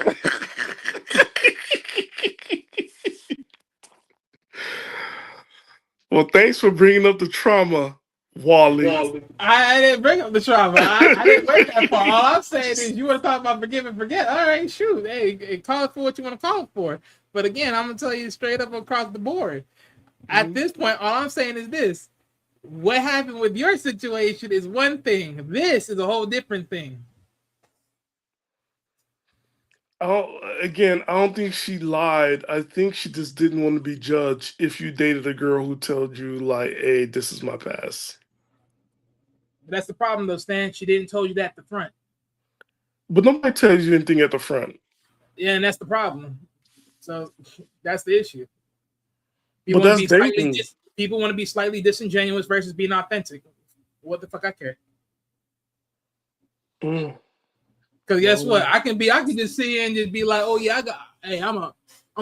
Well, thanks for bringing up the trauma, Wally. I didn't bring up the trauma. I didn't bring that far. All I'm saying is you want to talk about forgive and forget. All right, shoot. Hey, call it for what you want to call it for. But again, I'm going to tell you straight up across the board. At this point, all I'm saying is this. What happened with your situation is one thing. This is a whole different thing. Again, I don't think she lied. I think she just didn't want to be judged if you dated a girl who told you, like, hey, this is my past. But that's the problem, though, Stan. She didn't tell you that at the front. But nobody tells you anything at the front. Yeah, and that's the problem. So that's the issue. But that's dating. People want to be slightly disingenuous versus being authentic. What the fuck I care? Because guess what? I can just sit here and just be like, oh yeah, I'm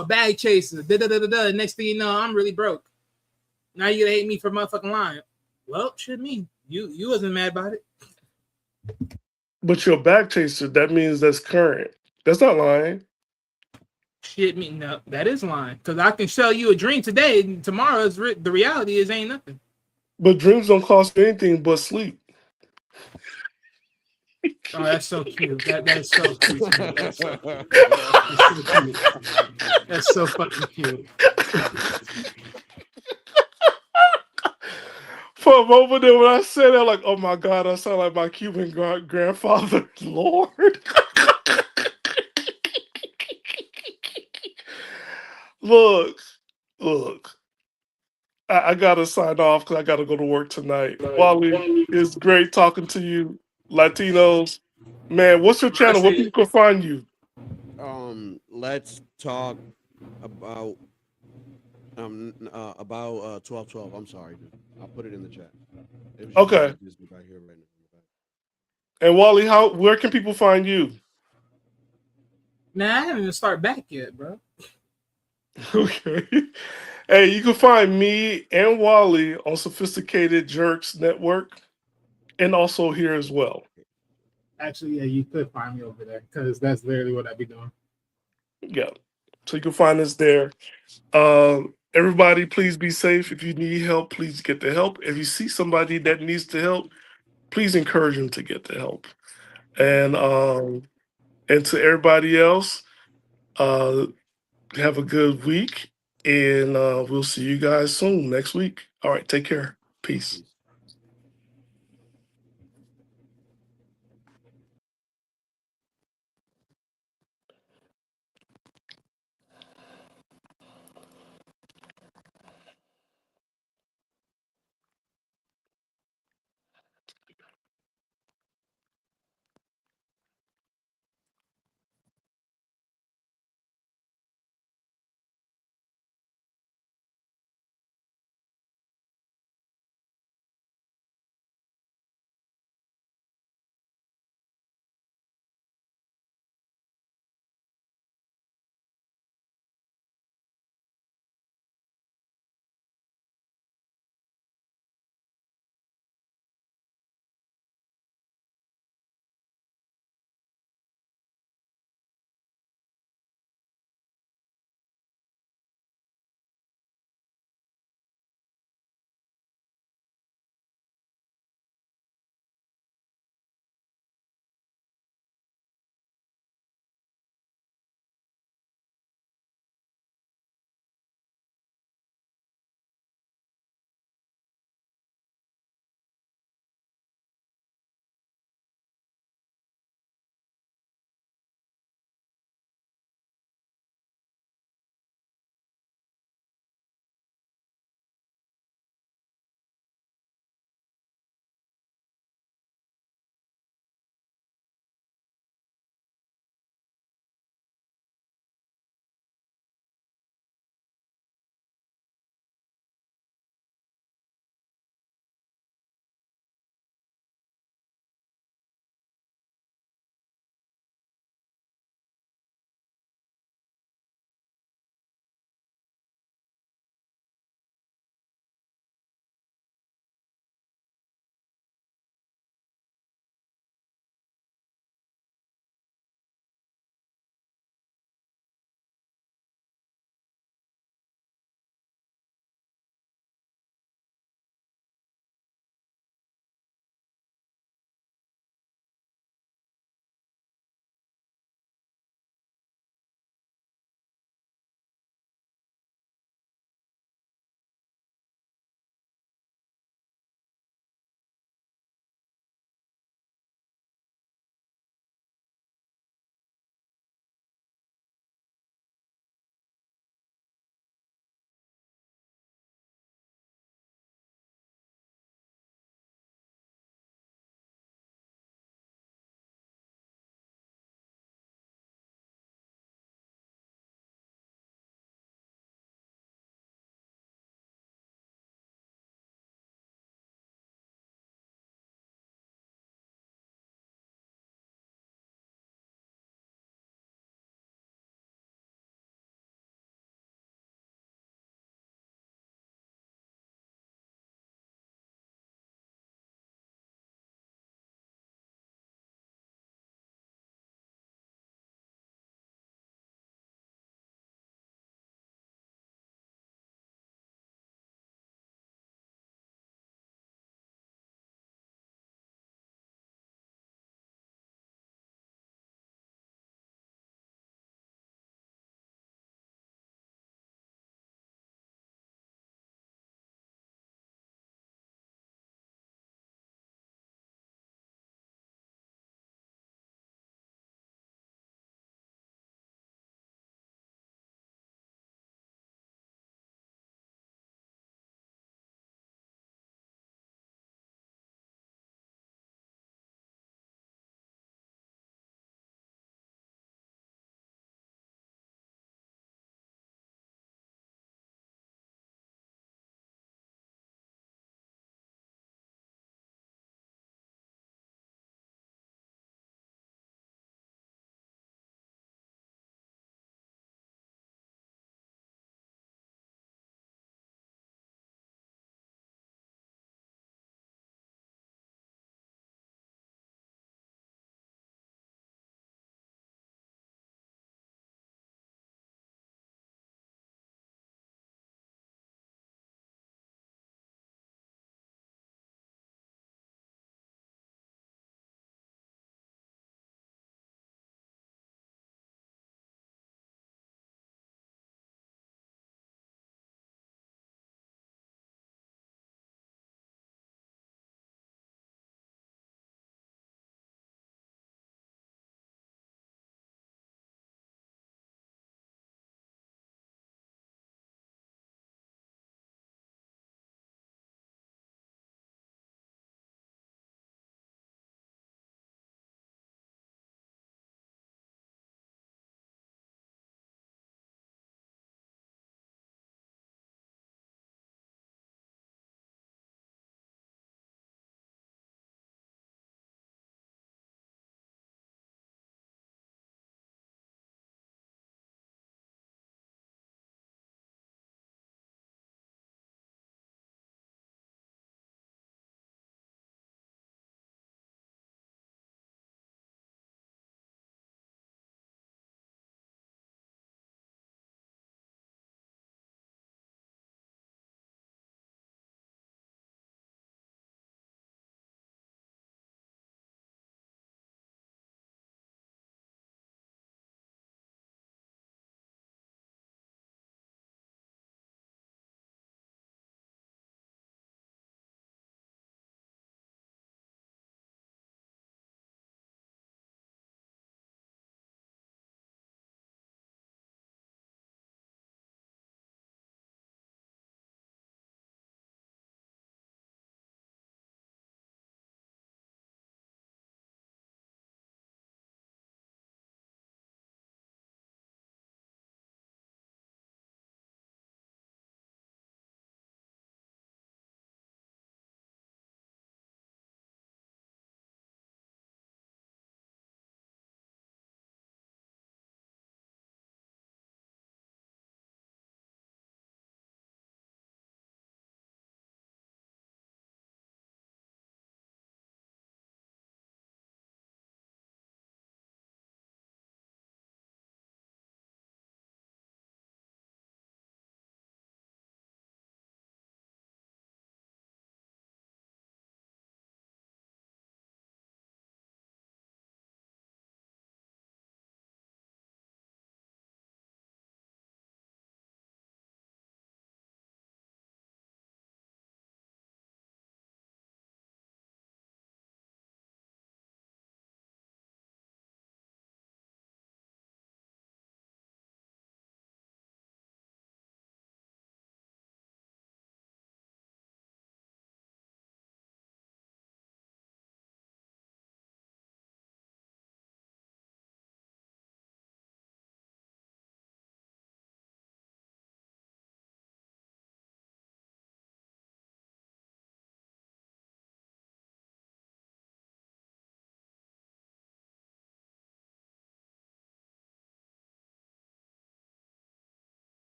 a bag chaser. Next thing you know, I'm really broke. Now you gonna hate me for motherfucking lying. Well, shit me. You wasn't mad about it. But you're a bag chaser, that means that's current. That's not lying. Shit me. No, that is lying. Because I can sell you a dream today, and tomorrow the reality is ain't nothing. But dreams don't cost you anything but sleep. Oh, that's so cute. That's so cute. That's so fucking cute. For a moment there, when I said that, like, oh my God, I sound like my Cuban grandfather. Lord. Look. I gotta sign off because I gotta go to work tonight. Wally, it's great talking to you, Latinos. Man, what's your channel? Where people can find you? Let's talk about 1212. I'm sorry, dude. I'll put it in the chat. Okay. Right here, right now. And Wally, where can people find you? Nah, I haven't even started back yet, bro. Okay. Hey, you can find me and Wally on Sophisticated Jerks Network and also here as well. Actually, yeah, you could find me over there because that's literally what I'd be doing. Yeah. So you can find us there. Everybody, please be safe. If you need help, please get the help. If you see somebody that needs the help, please encourage them to get the help. And to everybody else, have a good week. And we'll see you guys soon next week. All right, take care. Peace.